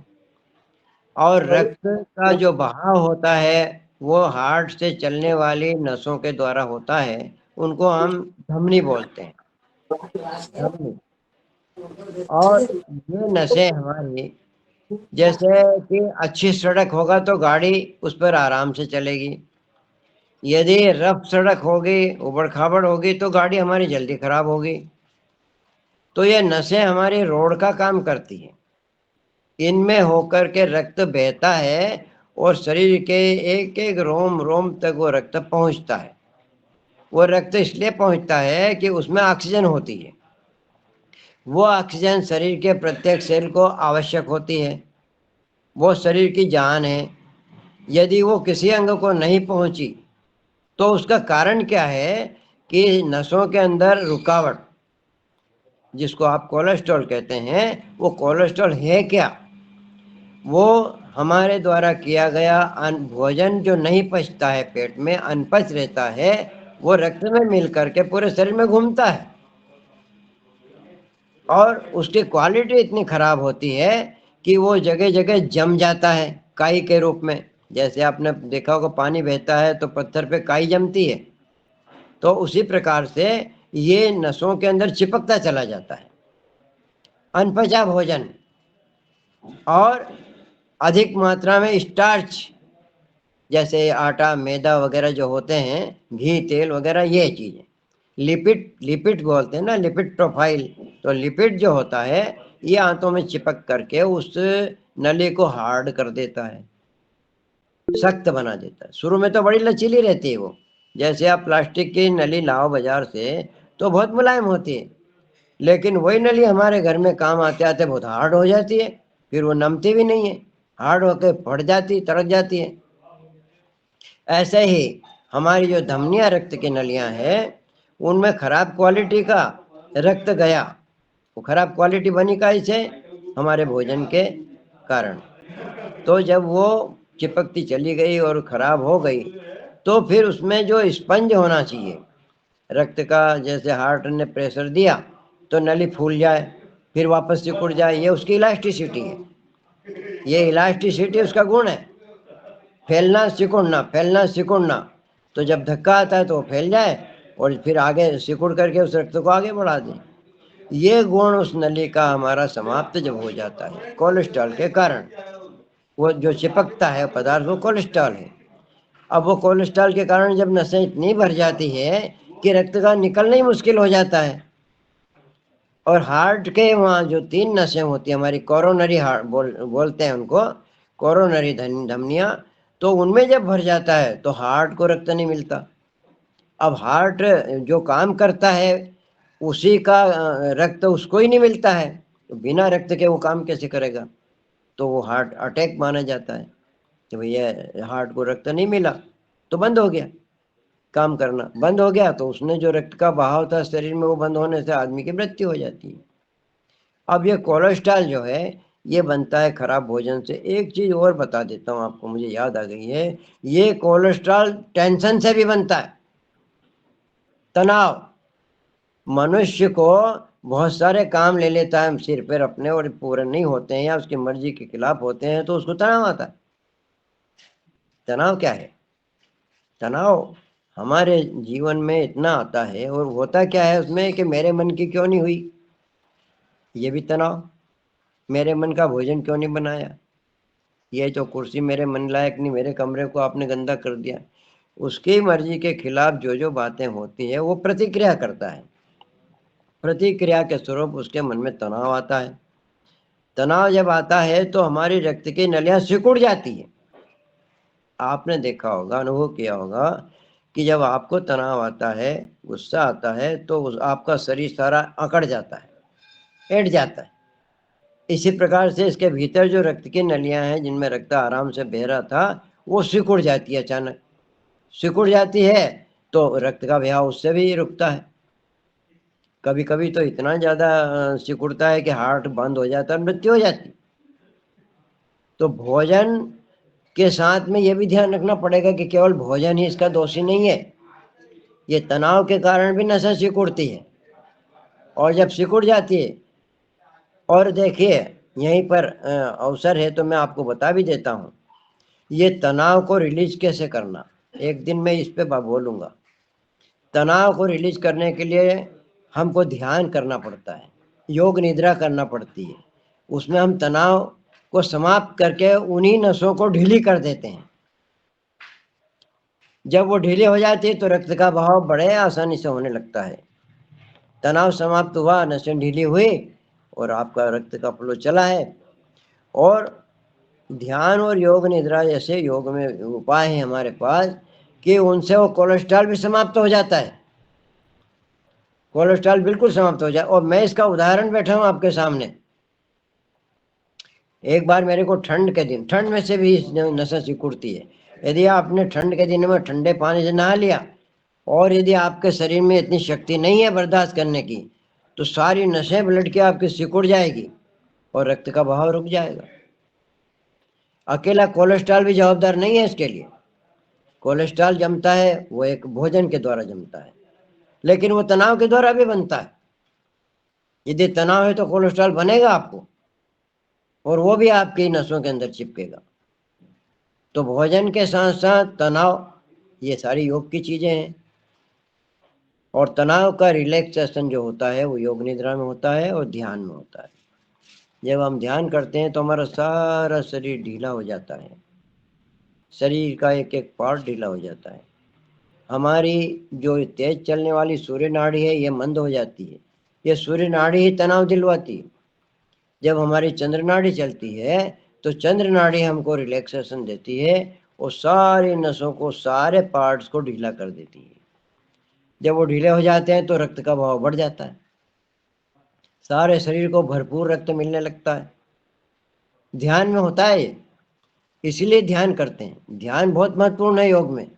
और रक्त का जो बहाव होता है वो हार्ट से चलने वाली नसों के द्वारा होता है, उनको हम धमनी बोलते हैं, धमनी। और ये नसें हमारी, जैसे कि अच्छी सड़क होगा तो गाड़ी उस पर आराम से चलेगी, यदि रफ सड़क होगी, उबड़-खाबड़ होगी तो गाड़ी हमारी जल्दी खराब होगी। तो ये नसें हमारी रोड का काम करती हैं। इनमें होकर के रक्त बहता है और शरीर के एक-एक रोम-रोम तक वो रक्त पहुँचता है। वो रक्त इसलिए पहुँचता है कि उसमें ऑक्सीजन होती है। वो ऑक्सीजन शरीर के प्रत्येक सेल को आवश्यक होती है। वो शरीर की जान है। यदि वो किसी अंग को नहीं पहुँची तो उसका कारण क्या है कि नसों के अंदर रुकावट, जिसको आप कोलेस्ट्रॉल कहते हैं, वो कोलेस्ट्रॉल है क्या? वो हमारे द्वारा किया गया भोजन जो नहीं पचता है पेट में, अनपच रहता है, वो रक्त में मिल करके पूरे शरीर में घूमता है और उसकी क्वालिटी इतनी खराब होती है कि वो जगह-जगह जम जाता है काई के रूप में। जैसे आपने देखा होगा पानी बहता है तो पत्थर पे काई जमती है, तो उसी प्रकार से ये नसों के अंदर चिपकता चला जाता है। अनपचा भोजन और अधिक मात्रा में स्टार्च, जैसे आटा, मैदा वगैरह जो होते हैं, घी, तेल वगैरह, ये चीज़ें। लिपिड लिपिड बोलते हैं ना, लिपिड प्रोफाइल। तो लिपिड जो होता है ये आंतों में चिपक करके उस नली को हार्ड कर देता है, सख्त बना देता है। शुरू में तो बड़ी लचीली रहती है वो, जैसे आप प्लास्टिक की नली लाओ बाजार से तो बहुत मुलायम होती है, लेकिन वही नली हमारे घर में काम आते आते बहुत हार्ड हो जाती है, फिर वो नमती भी नहीं है, हार्ड होकर फट जाती, तड़क जाती है। ऐसे ही हमारी जो धमनियाँ रक्त की नलियाँ हैं, उनमें खराब क्वालिटी का रक्त गया। वो खराब क्वालिटी बनी कैसे? हमारे भोजन के कारण। तो जब वो चिपकती चली गई और खराब हो गई, तो फिर उसमें जो स्पंज होना चाहिए रक्त का, जैसे हार्ट ने प्रेशर दिया तो नली फूल जाए, फिर वापस सिकुड़ जाए, ये उसकी इलास्टिसिटी है। ये इलास्टिसिटी उसका गुण है, फैलना सिकुड़ना, फैलना सिकुड़ना। तो जब धक्का आता है तो वो फैल जाए और फिर आगे सिकुड़ करके उस रक्त को आगे बढ़ा दे। ये गुण उस नली का हमारा समाप्त जब हो जाता है कोलेस्ट्रॉल के कारण, वो जो चिपकता है पदार्थ वो कोलेस्ट्रॉल है। अब वो कोलेस्ट्रॉल के कारण जब नसें इतनी भर जाती है कि रक्त का निकलना ही मुश्किल हो जाता है, और हार्ट के वहाँ जो 3 नसें होती हैं हमारी, कोरोनरी हार्ट बोलते हैं उनको, कोरोनरी धमनियाँ, तो उनमें जब भर जाता है तो हार्ट को रक्त नहीं मिलता। अब हार्ट जो काम करता है उसी का रक्त उसको ही नहीं मिलता है, तो बिना रक्त के वो काम कैसे करेगा? तो वो हार्ट अटैक माना जाता है कि भैया हार्ट को रक्त नहीं मिला तो बंद हो गया, काम करना बंद हो गया, तो उसने जो रक्त का बहाव था शरीर में वो बंद होने से आदमी की मृत्यु हो जाती है। अब ये कोलेस्ट्रॉल जो है ये बनता है खराब भोजन से। एक चीज और बता देता हूँ आपको, मुझे याद आ गई है, ये कोलेस्ट्रॉल टेंशन से भी बनता है, तनाव। मनुष्य को बहुत सारे काम ले लेता है सिर पर अपने और पूरे नहीं होते हैं या उसकी मर्जी के खिलाफ होते हैं तो उसको तनाव आता है। तनाव क्या है? तनाव हमारे जीवन में इतना आता है और होता क्या है उसमें कि मेरे मन की क्यों नहीं हुई, ये भी तनाव। मेरे मन का भोजन क्यों नहीं बनाया, ये जो कुर्सी मेरे मन लायक नहीं, मेरे कमरे को आपने गंदा कर दिया, उसकी मर्जी के खिलाफ जो जो बातें होती है वो प्रतिक्रिया करता है। प्रतिक्रिया के स्वरूप उसके मन में तनाव आता है। तनाव जब आता है तो हमारी रक्त की नलियां सिकुड़ जाती है। आपने देखा होगा, अनुभव किया होगा कि जब आपको तनाव आता है, गुस्सा आता है, तो आपका शरीर सारा अकड़ जाता है, ऐंठ जाता है। इसी प्रकार से इसके भीतर जो रक्त की नलियां हैं जिनमें रक्त आराम से बह रहा था, वो सिकुड़ जाती है। अचानक सिकुड़ जाती है तो रक्त का बहाव उससे भी रुकता है। कभी कभी तो इतना ज्यादा सिकुड़ता है कि हार्ट बंद हो जाता है, मृत्यु हो जाती। तो भोजन के साथ में ये भी ध्यान रखना पड़ेगा कि केवल भोजन ही इसका दोषी नहीं है। ये तनाव के कारण भी नसें सिकुड़ती है, और जब सिकुड़ जाती है, और देखिए यहीं पर अवसर है तो मैं आपको बता भी देता हूँ, ये तनाव को रिलीज कैसे करना, एक दिन मैं इस पे बोलूँगा। तनाव को रिलीज करने के लिए हमको ध्यान करना पड़ता है, योग निद्रा करना पड़ती है। उसमें हम तनाव को समाप्त करके उन्हीं नसों को ढीली कर देते हैं। जब वो ढीली हो जाती है तो रक्त का बहाव बड़े आसानी से होने लगता है। तनाव समाप्त हुआ, नसें ढीली हुई और आपका रक्त का फ्लो चला है। और ध्यान और योग निद्रा जैसे योग में उपाय हैं हमारे पास कि उनसे वो कोलेस्ट्रॉल भी समाप्त हो जाता है। कोलेस्ट्रॉल बिल्कुल समाप्त हो जाए। और मैं इसका उदाहरण बैठा हूं आपके सामने। एक बार मेरे को ठंड के दिन, ठंड में से भी नसें सिकुड़ती है। यदि आपने ठंड के दिन में ठंडे पानी से नहा लिया और यदि आपके शरीर में इतनी शक्ति नहीं है बर्दाश्त करने की, तो सारी नसें ब्लड की आपकी सिकुड़ जाएगी और रक्त का बहाव रुक जाएगा। अकेला कोलेस्ट्रॉल भी जवाबदार नहीं है इसके लिए। कोलेस्ट्रॉल जमता है वो एक भोजन के द्वारा जमता है, लेकिन वो तनाव के द्वारा भी बनता है। यदि तनाव है तो कोलेस्ट्रॉल बनेगा आपको, और वो भी आपकी नसों के अंदर चिपकेगा। तो भोजन के साथ साथ तनाव, ये सारी योग की चीजें हैं। और तनाव का रिलैक्सेशन जो होता है वो योग निद्रा में होता है और ध्यान में होता है। जब हम ध्यान करते हैं तो हमारा सारा शरीर ढीला हो जाता है, शरीर का एक एक पार्ट ढीला हो जाता है। हमारी जो तेज चलने वाली सूर्य नाड़ी है ये मंद हो जाती है। ये सूर्य नाड़ी ही तनाव दिलवाती है। जब हमारी चंद्र नाड़ी चलती है तो चंद्र नाड़ी हमको रिलैक्सेशन देती है और सारी नसों को, सारे पार्ट्स को ढीला कर देती है। जब वो ढीले हो जाते हैं तो रक्त का बहाव बढ़ जाता है, सारे शरीर को भरपूर रक्त मिलने लगता है। ध्यान में होता है ये, इसीलिए ध्यान करते हैं। ध्यान बहुत महत्वपूर्ण है योग में।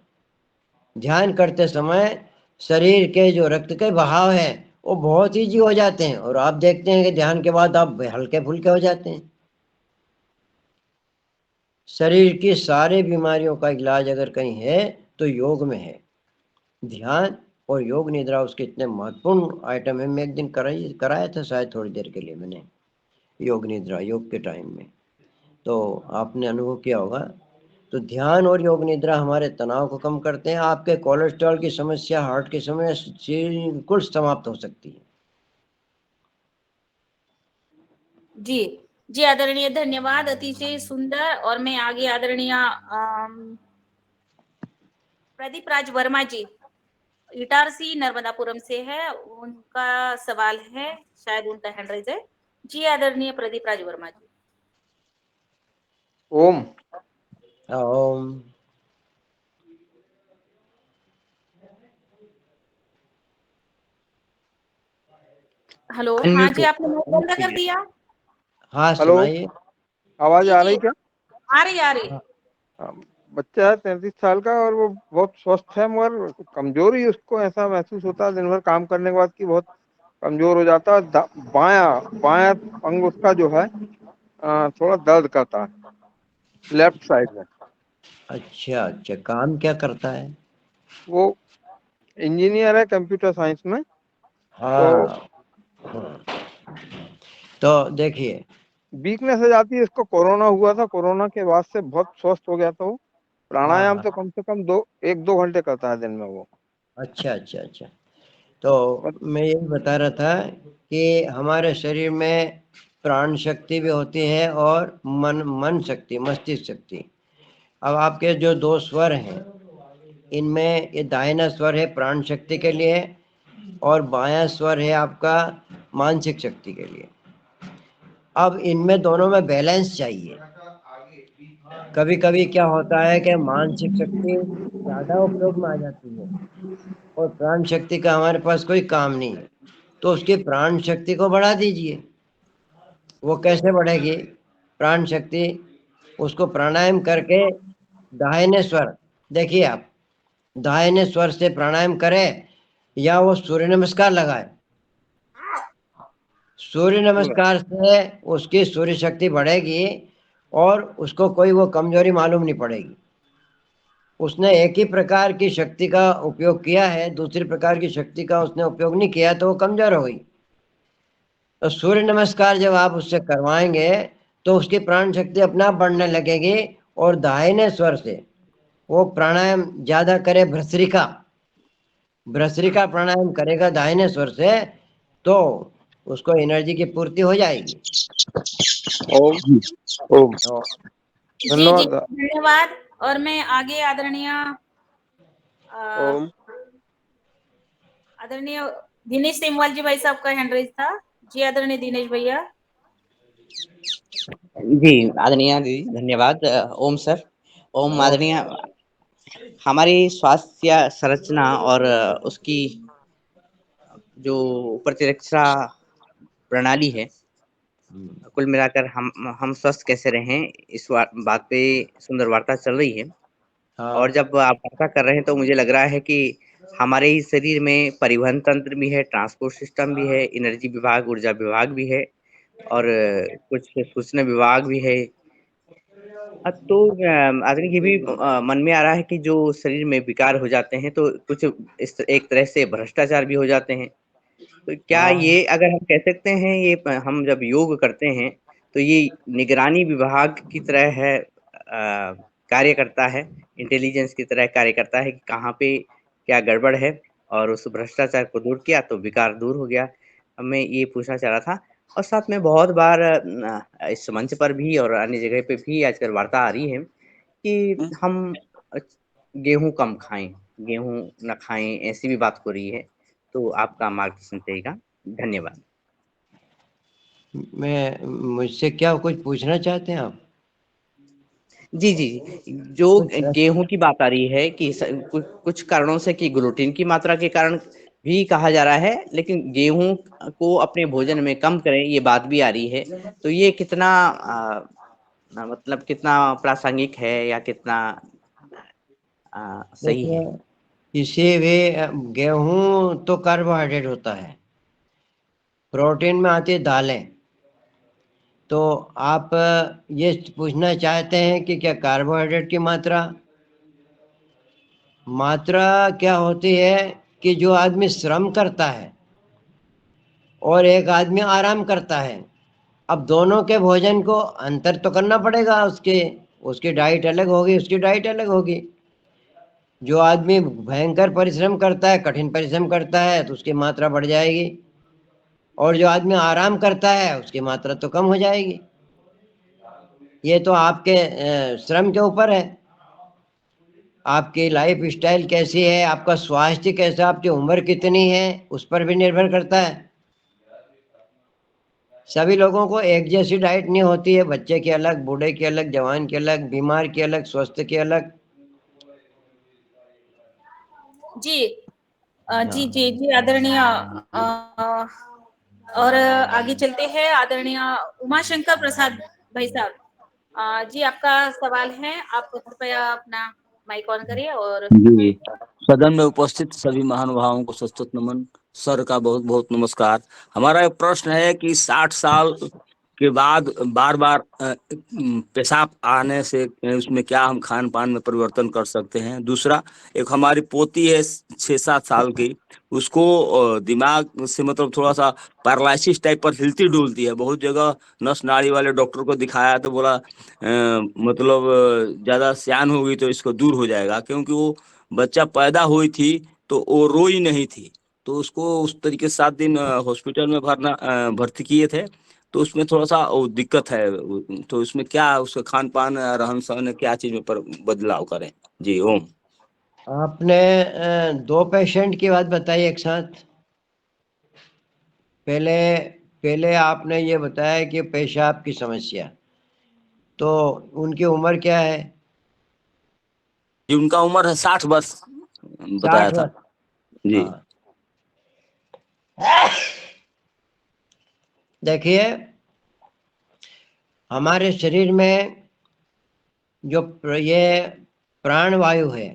ध्यान करते समय शरीर के जो रक्त के बहाव है वो बहुत ईजी हो जाते हैं, और आप देखते हैं कि ध्यान के बाद आप हल्के फुल्के हो जाते हैं। शरीर की सारी बीमारियों का इलाज अगर कहीं है तो योग में है। ध्यान और योग निद्रा उसके इतने महत्वपूर्ण आइटम है। मैं एक दिन कराया था शायद थोड़ी देर के लिए मैंने योग निद्रा, योग के टाइम में, तो आपने अनुभव किया होगा। तो ध्यान और योग निद्रा हमारे तनाव को कम करते हैं। आपके कोलेस्ट्रॉल की समस्या, हार्ट की समस्या बिल्कुल समाप्त हो सकती है। जी जी आदरणीय, धन्यवाद, अतिशय सुंदर। और मैं आगे आदरणीय प्रदीप राज वर्मा जी, इटारसी नर्मदापुरम से है, उनका सवाल है, शायद उनका हैंड राइज है। जी आदरणीय प्रदीप राज वर्मा जी। ओम। ओम। हेलो, हाँ जी, आपने माइक बंद कर दिया। हाँ हेलो, सुनाइए। आवाज आ जी रही क्या? आ रही आ रही। बच्चा है 33 साल का और वो बहुत स्वस्थ है, मगर कमजोरी उसको ऐसा महसूस होता है दिन भर काम करने के बाद कि बहुत कमजोर हो जाता है। बाया बाया अंग उसका जो है थोड़ा दर्द करता है, लेफ्ट साइड में। अच्छा अच्छा, काम क्या करता है? वो इंजीनियर है कंप्यूटर साइंस में। तो हाँ हाँ। तो देखिए, वीकनेस हो जाती है। इसको कोरोना हुआ था, कोरोना के बाद से बहुत स्वस्थ हो गया था वो। हाँ प्राणायाम हाँ, तो कम से कम 1-2 घंटे करता है दिन में वो। अच्छा अच्छा अच्छा। तो मैं यही बता रहा था कि हमारे शरीर में प्राण शक्ति भी होती है और मन शक्ति, मस्तिष्क शक्ति। अब आपके जो दो स्वर हैं इनमें ये दाहिना स्वर है प्राण शक्ति के लिए और बायां स्वर है आपका मानसिक शक्ति के लिए। अब इनमें दोनों में बैलेंस चाहिए। कभी कभी क्या होता है कि मानसिक शक्ति ज्यादा उपयोग में आ जाती है और प्राण शक्ति का हमारे पास कोई काम नहीं है, तो उसकी प्राण शक्ति को बढ़ा दीजिए। वो कैसे बढ़ेगी प्राण शक्ति? उसको प्राणायाम करके दाहिने स्वर, देखिए आप दाहिने स्वर से प्राणायाम करें या वो सूर्य नमस्कार लगाए। सूर्य नमस्कार से उसकी सूर्य शक्ति बढ़ेगी और उसको कोई वो कमजोरी मालूम नहीं पड़ेगी। उसने एक ही प्रकार की शक्ति का उपयोग किया है, दूसरी प्रकार की शक्ति का उसने उपयोग नहीं किया तो वो कमजोर हो गई। तो सूर्य नमस्कार जब आप उससे करवाएंगे तो उसकी प्राण शक्ति अपना बढ़ने लगेगी और दाहिने स्वर से वो प्राणायाम ज्यादा करे, भ्रसरिका प्राणायाम करेगा दाहिने स्वर से तो उसको एनर्जी की पूर्ति हो जाएगी। ओम ओम तो जी जी धन्यवाद। धन्यवाद। और मैं आगे आदरणीय ओम आदरणीय दिनेश सेमवाल जी भाई साहब का हैंड रेज था। जी आदरणीय दिनेश भैया। जी आदरणीय दीदी धन्यवाद। ओम सर। ओम आदरणीय, हमारी स्वास्थ्य संरचना और उसकी जो प्रतिरक्षा प्रणाली है, कुल मिलाकर हम स्वस्थ कैसे रहें इस बात पे सुंदर वार्ता चल रही है। हाँ। और जब आप वार्ता कर रहे हैं तो मुझे लग रहा है कि हमारे इस शरीर में परिवहन तंत्र भी है, ट्रांसपोर्ट सिस्टम भी है, एनर्जी विभाग, ऊर्जा विभाग भी है और कुछ सूचना विभाग भी है। तो आदमी ये भी मन में आ रहा है कि जो शरीर में विकार हो जाते हैं तो कुछ इस एक तरह से भ्रष्टाचार भी हो जाते हैं। तो क्या हाँ। ये अगर हम कह सकते हैं, ये हम जब योग करते हैं तो ये निगरानी विभाग की तरह है, कार्य करता है, इंटेलिजेंस की तरह कार्य करता है कि कहाँ पे क्या गड़बड़ है और उस भ्रष्टाचार को दूर किया तो विकार दूर हो गया। मैं ये पूछना चाह रहा था। और साथ में बहुत बार इस मंच पर भी और अन्य जगह पे भी आजकल वार्ता आ रही है कि हम गेहूं कम खाएं, गेहूं न खाएं, ऐसी भी बात हो रही है। तो आपका मार्गदर्शन चाहिएगा। धन्यवाद। मुझसे क्या कुछ पूछना चाहते हैं आप? जी जी, जो गेहूं की बात आ रही है कि कुछ कारणों से कि ग्लूटीन की मात्रा के कारण भी कहा जा रहा है, लेकिन गेहूं को अपने भोजन में कम करें ये बात भी आ रही है। तो ये कितना मतलब कितना प्रासंगिक है या कितना सही है? किसी भी गेहूं तो कार्बोहाइड्रेट होता है, प्रोटीन में आती है दालें। तो आप ये पूछना चाहते हैं कि क्या कार्बोहाइड्रेट की मात्रा क्या होती है कि जो आदमी श्रम करता है और एक आदमी आराम करता है, अब दोनों के भोजन को अंतर तो करना पड़ेगा। उसकी डाइट अलग होगी, उसकी डाइट अलग होगी। जो आदमी भयंकर परिश्रम करता है, कठिन परिश्रम करता है तो उसकी मात्रा बढ़ जाएगी और जो आदमी आराम करता है उसकी मात्रा तो कम हो जाएगी। ये तो आपके श्रम के ऊपर है, आपकी लाइफ स्टाइल कैसी है, आपका स्वास्थ्य कैसा, आपकी उम्र कितनी है, उस पर भी निर्भर करता है। सभी लोगों को एक जैसी डाइट नहीं होती है, बच्चे की अलग, बूढ़े की अलग, जवान की अलग, बीमार की अलग, स्वस्थ की अलग। जी जी जी जी आदरणीय। और आगे चलते हैं आदरणीय उमाशंकर प्रसाद भाई साहब। जी आपका सवाल है, आप कृपया अपना माइक ऑन करिए। और जी, सदन में उपस्थित सभी महानुभावों को सस्तुत नमन। सर का बहुत बहुत नमस्कार। हमारा एक प्रश्न है कि 60 साल के बाद बार बार पेशाब आने से उसमें क्या हम खान पान में परिवर्तन कर सकते हैं? दूसरा, एक हमारी पोती है 6-7 साल की, उसको दिमाग से मतलब थोड़ा सा पैरालिसिस टाइप पर हिलती डुलती है। बहुत जगह नस नाड़ी वाले डॉक्टर को दिखाया तो बोला मतलब ज्यादा सियान हो गई तो इसको दूर हो जाएगा, क्योंकि वो बच्चा पैदा हुई थी तो वो रोई नहीं थी, तो उसको उस तरीके 7 दिन हॉस्पिटल में भर्ती किए थे। तो उसमें थोड़ा सा वो दिक्कत है, तो उसमें क्या उसका खान पान रहन सहन क्या चीज में पर बदलाव करें? जी ओम। आपने 2 पेशेंट की बात बताई एक साथ। पहले पहले आपने ये बताया कि पेशाब की समस्या, तो उनकी उम्र क्या है? जी उनका उम्र है 60 वर्ष बताया 60 था। वर्ष। जी हाँ, देखिए हमारे शरीर में जो ये प्राण वायु है,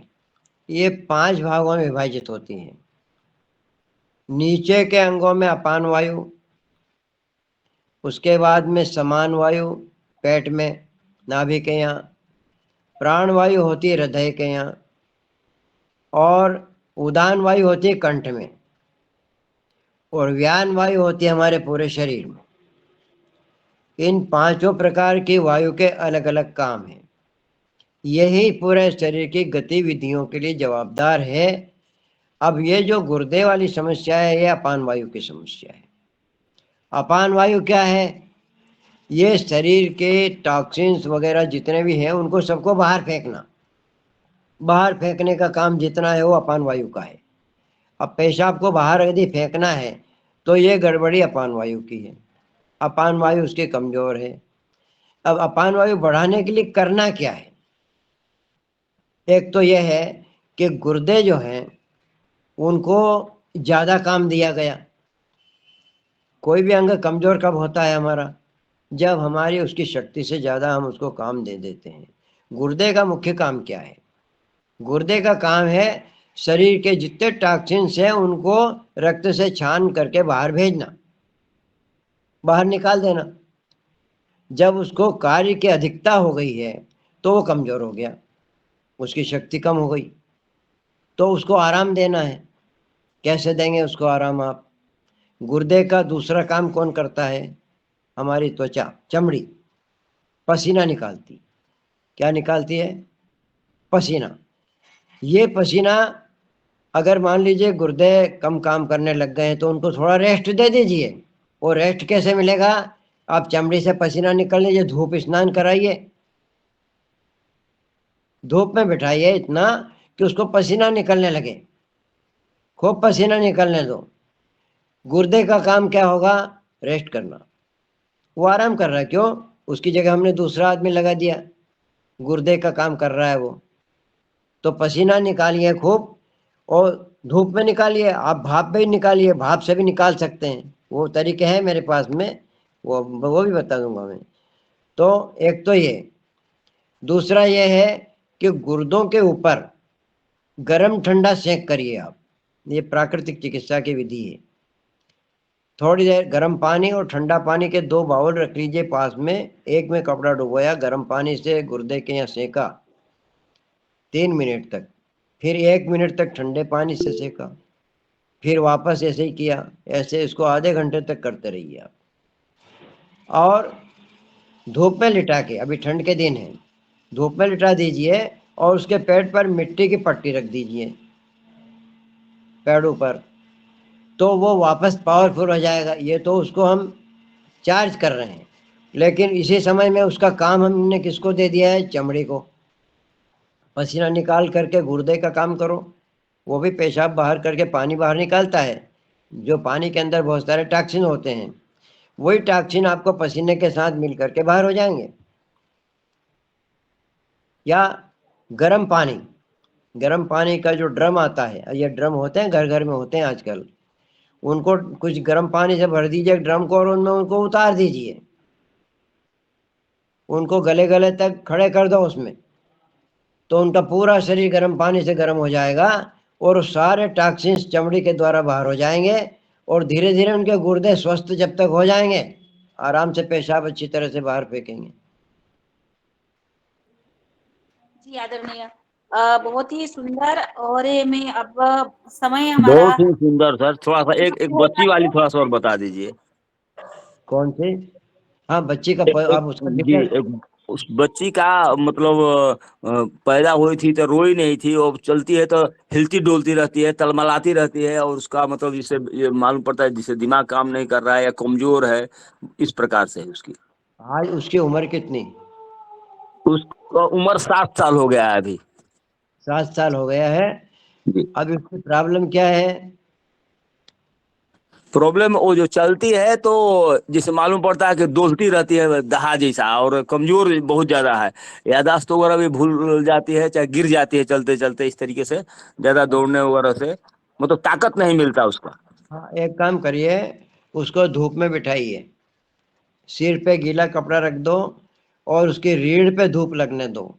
ये 5 भागों में विभाजित होती है। नीचे के अंगों में अपान वायु, उसके बाद में समान वायु पेट में, नाभि के यहाँ। प्राण वायु होती है हृदय के यहाँ, और उदान वायु होती है कंठ में, और व्यान वायु होती है हमारे पूरे शरीर में। इन 5 प्रकार की वायु के अलग अलग काम हैं। यही पूरे शरीर की गतिविधियों के लिए जवाबदार है। अब ये जो गुर्दे वाली समस्या है, ये अपान वायु की समस्या है। अपान वायु क्या है? ये शरीर के टॉक्सिन्स वगैरह जितने भी हैं उनको सबको बाहर फेंकना। बाहर फेंकने का काम जितना है वो अपान वायु का है। अब पेशाब को बाहर यदि फेंकना है तो ये गड़बड़ी अपान वायु की है। अपान वायु उसकी कमजोर है। अब अपान वायु बढ़ाने के लिए करना क्या है? एक तो यह है कि गुर्दे जो हैं उनको ज्यादा काम दिया गया। कोई भी अंग कमजोर कब होता है हमारा? जब हमारी उसकी शक्ति से ज्यादा हम उसको काम दे देते हैं। गुर्दे का मुख्य काम क्या है? गुर्दे का काम है शरीर के जितने टॉक्सिन्स हैं उनको रक्त से छान करके बाहर भेजना, बाहर निकाल देना। जब उसको कार्य की अधिकता हो गई है तो वो कमजोर हो गया, उसकी शक्ति कम हो गई, तो उसको आराम देना है। कैसे देंगे उसको आराम आप? गुर्दे का दूसरा काम कौन करता है? हमारी त्वचा, चमड़ी पसीना निकालती। क्या निकालती है? पसीना। ये पसीना, अगर मान लीजिए गुर्दे कम काम करने लग गए हैं तो उनको थोड़ा रेस्ट दे दीजिए। वो रेस्ट कैसे मिलेगा? आप चमड़ी से पसीना निकल लीजिए, धूप स्नान कराइए, धूप में बिठाइए इतना कि उसको पसीना निकलने लगे, खूब पसीना निकलने दो। गुर्दे का काम क्या होगा? रेस्ट करना। वो आराम कर रहा है, क्यों? उसकी जगह हमने दूसरा आदमी लगा दिया, गुर्दे का काम कर रहा है वो। तो पसीना निकालिए खूब, और धूप में निकालिए, आप भाप में ही निकालिए, भाप से भी निकाल सकते हैं, वो तरीके हैं मेरे पास में, वो भी बता दूंगा मैं। तो एक तो ये, दूसरा ये है कि गुर्दों के ऊपर गरम ठंडा सेक करिए आप। ये प्राकृतिक चिकित्सा की विधि है। थोड़ी देर गर्म पानी और ठंडा पानी के 2 बाउल रख लीजिए पास में, एक में कपड़ा डुबोया, गर्म पानी से गुर्दे के यहाँ सेका 3 मिनट तक, फिर 1 मिनट तक ठंडे पानी से सेका, फिर वापस ऐसे ही किया। ऐसे इसको आधे घंटे तक करते रहिए आप। और धूप में लिटा के, अभी ठंड के दिन है, धूप में लिटा दीजिए और उसके पेट पर मिट्टी की पट्टी रख दीजिए, पेड़ों पर, तो वो वापस पावरफुल हो जाएगा। ये तो उसको हम चार्ज कर रहे हैं, लेकिन इसी समय में उसका काम हमने किसको दे दिया है? चमड़ी को। पसीना निकाल करके गुर्दे का काम करो, वो भी पेशाब बाहर करके पानी बाहर निकालता है। जो पानी के अंदर बहुत सारे टॉक्सिन होते हैं, वही टॉक्सिन आपको पसीने के साथ मिल करके बाहर हो जाएंगे। या गर्म पानी, गर्म पानी का जो ड्रम आता है, ये ड्रम होते हैं घर घर में होते हैं आजकल, उनको कुछ गर्म पानी से भर दीजिए ड्रम को और उनमें उनको उतार दीजिए, उनको गले गले तक खड़े कर दो उसमें, तो उनका पूरा शरीर गर्म पानी से गर्म हो जाएगा और सारे टॉक्सिन्स चमड़ी के द्वारा बाहर हो जाएंगे, और धीरे धीरे उनके गुर्दे स्वस्थ जब तक हो जाएंगे, आराम से पेशाब अच्छी तरह से बाहर फेंकेंगे। जी आदरणीय, बहुत ही सुंदर। और ये मैं अब समय हमारा बहुत ही सुंदर सर। थोड़ा सा एक बच्ची वाली थोड़ा सा और बता दीजिए। कौन सी? हाँ, बच्ची का आप उसका जी डिटेल। उस बच्ची का मतलब पैदा हुई थी तो रोई नहीं थी, वो चलती है तो हिलती डोलती रहती है, तलमलाती रहती है, और उसका मतलब जिसे ये मालूम पड़ता है जिसे दिमाग काम नहीं कर रहा है या कमजोर है, इस प्रकार से है उसकी। आज उसकी उम्र कितनी? उसका उम्र 7 साल हो गया है अभी। 7 साल हो गया है। जी। अब इसकी प्रॉब्लम क्या है? प्रॉब्लम वो जो चलती है तो जिसे मालूम पड़ता है कि डोलती रहती है दहा जैसा, और कमजोर बहुत ज्यादा है। याददाश्त वगैरह भी भूल जाती है, चाहे गिर जाती है चलते चलते, इस तरीके से ज्यादा दौड़ने वगैरह से मतलब ताकत नहीं मिलता उसका। हाँ, एक काम करिए, उसको धूप में बिठाइए, सिर पे गीला कपड़ा रख दो और उसकी रीढ़ पे धूप लगने दो,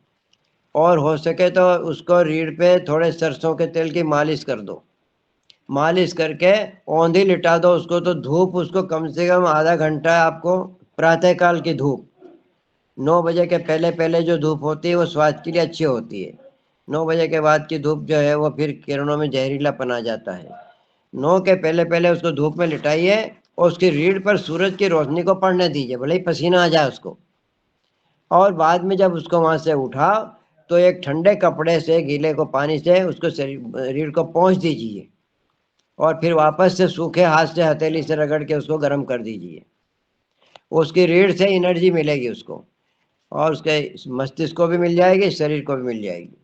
और हो सके तो उसको रीढ़ पे थोड़े सरसों के तेल की मालिश कर दो। मालिश करके औंधी लिटा दो उसको, तो धूप उसको कम से कम आधा घंटा आपको, प्रातःकाल की धूप 9 बजे के पहले पहले जो धूप होती है वो स्वास्थ्य के लिए अच्छी होती है। 9 बजे के बाद की धूप जो है वो फिर किरणों में जहरीलापन आ जाता है। 9 के पहले पहले उसको धूप में लिटाइए और उसकी रीढ़ पर सूरज की रोशनी को पड़ने दीजिए, भले ही पसीना आ जाए उसको। और बाद में जब उसको वहां से उठाओ तो एक ठंडे कपड़े से, गीले को पानी से उसको रीढ़ को पोंछ दीजिए, और फिर वापस से सूखे हाथ से हथेली से रगड़ के उसको गर्म कर दीजिए। उसकी रीढ़ से एनर्जी मिलेगी उसको, और उसके मस्तिष्क को भी मिल जाएगी, शरीर को भी मिल जाएगी।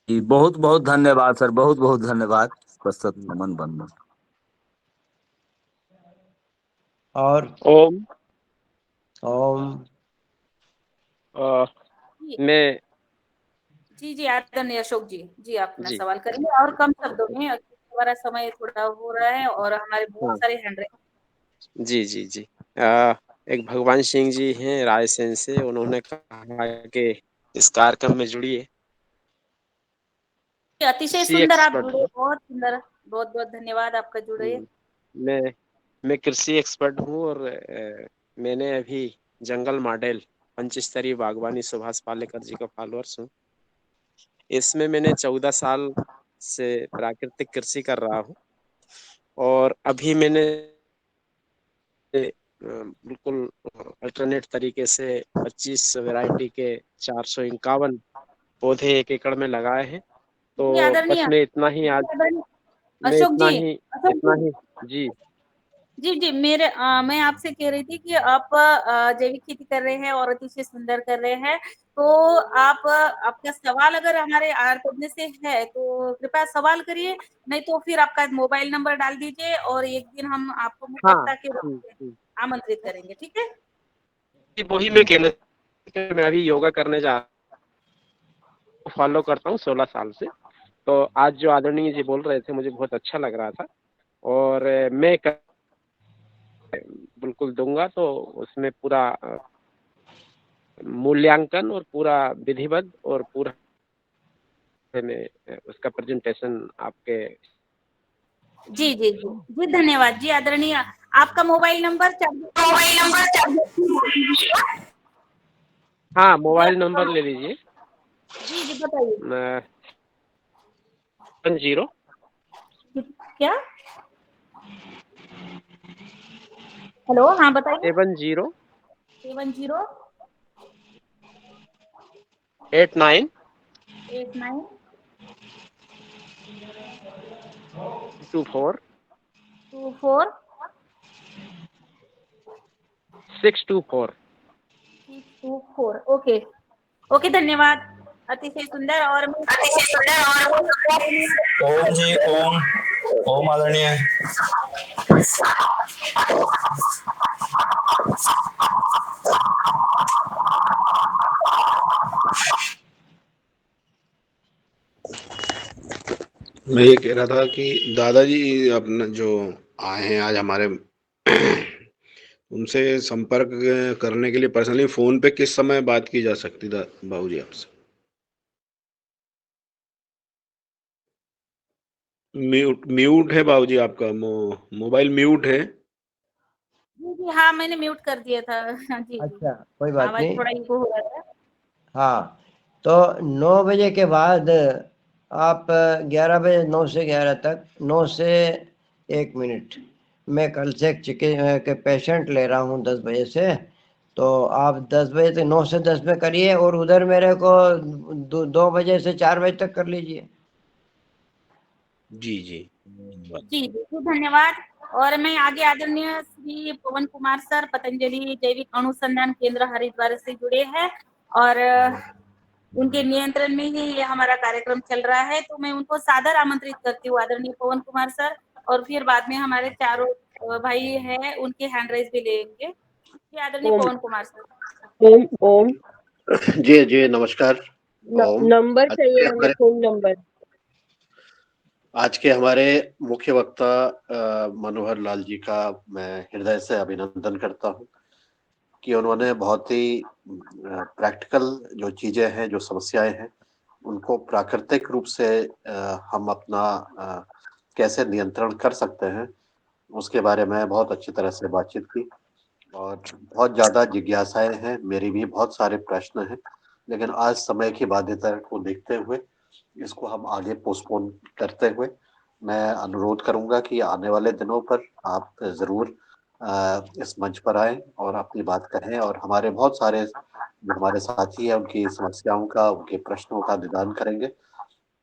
जी, बहुत बहुत धन्यवाद सर, बहुत बहुत धन्यवाद। सशक्त नमन बंदन। और ओम। ओम। मैं जी आदरणीय अशोक जी, जी आप अपना जी सवाल करेंगे और कम शब्दों में, हमारा समय थोड़ा हो रहा है और हमारे बहुत हाँ सारे हैंड रेज। जी एक भगवान सिंह जी हैं रायसेन से, उन्होंने कहा कि इस कार्यक्रम में जुड़िए। अतिशय कृषि सुंदर आप एक्सपर्ट जुड़े, हूँ। बहुत सुंदर, बहुत बहुत धन्यवाद आपका जुड़े। मैं कृषि एक्सपर्ट हूँ और मैंने अभी जंगल मॉडल पंचस्तरीय बागवानी सुभाष पालेकर जी का फॉलोअर्स हूँ। इसमें मैंने 14 साल से प्राकृतिक कृषि कर रहा हूँ, और अभी मैंने बिल्कुल अल्टरनेट तरीके से 25 वैरायटी के 451 पौधे 1 एकड़ में लगाए हैं। तो जी बस आदरणीय मैं इतना ही आज मैं अशोक इतना जी, ही अशोक इतना जी, ही जी जी मैं आपसे कह रही थी कि आप जैविक खेती कर रहे हैं और अतिशय सुंदर कर रहे हैं, तो आप आपका सवाल अगर हमारे आर पढ़ने से है तो कृपया सवाल करिए, नहीं तो फिर आपका मोबाइल नंबर डाल दीजिए और एक दिन हम आपको मुख्य हाँ वक्ता के रूप में आमंत्रित करेंगे, ठीक है? वही मैं कहना, मैं अभी योगा करने जा फॉलो करता हूँ 16 साल से। तो आज जो आदरणीय जी बोल रहे थे मुझे बहुत अच्छा लग रहा था, और मैं बिल्कुल दूंगा, तो उसमें पूरा मूल्यांकन और पूरा विधिवत और पूरा में उसका प्रेजेंटेशन आपके। जी धन्यवाद जी आदरणीय। आपका मोबाइल नंबर हाँ, मोबाइल नंबर ले लीजिए। जी बताइए। 10 क्या? हेलो, हाँ बताइए। 70 70 89 89 24 24 624। 624। ओके धन्यवाद, अतिशय सुंदर। और ओम जी, ओम ओम आदरणीय। मैं ये कह रहा था कि दादाजी अपना जो आए हैं आज हमारे उनसे संपर्क करने के लिए पर्सनली फोन पे किस समय बात की जा सकती है बाबूजी आपसे? म्यूट है बाबूजी आपका, मोबाइल म्यूट है। जी हाँ मैंने म्यूट कर दिया था। जी अच्छा, कोई बात आवाज नहीं। थोड़ा इको हो रहा था। हाँ, तो 9 बजे के बाद आप 11 बजे, 9 से 11 तक, 9 से 1 मिनट, मैं कल से एक के पेशेंट ले रहा हूँ 10 बजे से, तो आप 10 बजे तक 9 से 10 में करिए, और उधर मेरे को 2 बजे से 4 बजे तक कर लीजिए। जी जी धन्यवाद। और मैं आगे आदरणीय श्री पवन कुमार सर, पतंजलि जैविक अनुसंधान केंद्र हरिद्वार से जुड़े हैं, और उनके नियंत्रण में ही ये हमारा कार्यक्रम चल रहा है, तो मैं उनको सादर आमंत्रित करती हूँ, आदरणीय पवन कुमार सर, और फिर बाद में हमारे चारों भाई हैं, उनके हैंड राइज भी लेंगे। जी, आदरणीय ओम पवन कुमार सर। ओम ओम जी जी नमस्कार। ओम। नंबर आज चाहिए के हमें, हमारे फोन नंबर। आज के हमारे मुख्य वक्ता मनोहर लाल जी का मैं हृदय से अभिनंदन करता हूं कि उन्होंने बहुत ही प्रैक्टिकल जो चीजें हैं, जो समस्याएं हैं, उनको प्राकृतिक रूप से हम अपना कैसे नियंत्रण कर सकते हैं, उसके बारे में बहुत अच्छी तरह से बातचीत की। और बहुत ज्यादा जिज्ञासाएं हैं, मेरी भी बहुत सारे प्रश्न हैं, लेकिन आज समय की बाध्यता को देखते हुए इसको हम आगे पोस्टपोन करते हुए मैं अनुरोध करूंगा कि आने वाले दिनों पर आप जरूर इस मंच पर आए और अपनी बात कहें, और हमारे बहुत सारे जो हमारे साथी हैं उनकी समस्याओं का, उनके प्रश्नों का निदान करेंगे।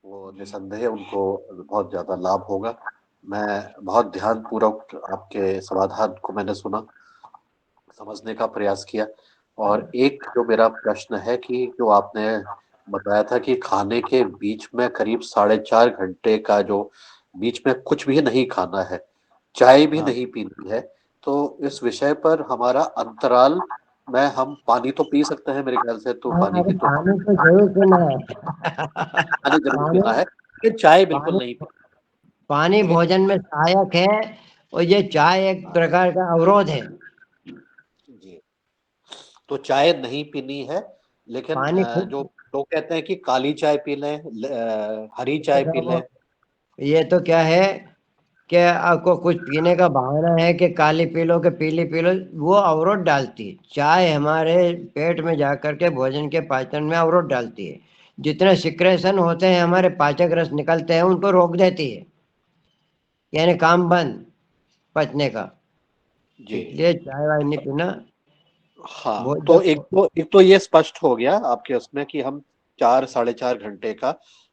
वो निसंदेह उनको बहुत ज्यादा लाभ होगा। मैं बहुत ध्यानपूर्वक आपके समाधान को मैंने सुना, समझने का प्रयास किया। और एक जो मेरा प्रश्न है कि जो आपने बताया था कि खाने के बीच में करीब 4.5 घंटे का जो बीच में कुछ भी नहीं खाना है, चाय भी हाँ। नहीं पीनी है, तो इस विषय पर हमारा अंतराल में हम पानी तो पी सकते हैं मेरे ख्याल से, तो पानी अरे की तो पानी तो जरूर पीना है। पानी जरूर पानी पीना है, लेकिन चाय बिल्कुल पानी नहीं पानी पीनी। भोजन में सहायक है, और ये चाय एक प्रकार का अवरोध है। जी, तो चाय नहीं पीनी है, लेकिन पानी जो खूब लोग कहते हैं कि काली चाय पी लें, हरी चाय पी लें। ये तो क्या है कि आपको कुछ पीने का बहाना है कि काली पी लो कि पीली पी लो, वो अवरोध डालती है। चाय हमारे पेट में जाकर के भोजन के पाचन में अवरोध डालती है। जितने सिक्रेशन होते हैं, हमारे पाचक रस निकलते हैं, उनको रोक देती है, यानी काम बंद पचने का। जी इसलिए चाय वाय नहीं पीना। हाँ, तो भोजन एक तो ये स्पष्ट हो गया आपके उसमें कि हम 4-4.5 घंटे का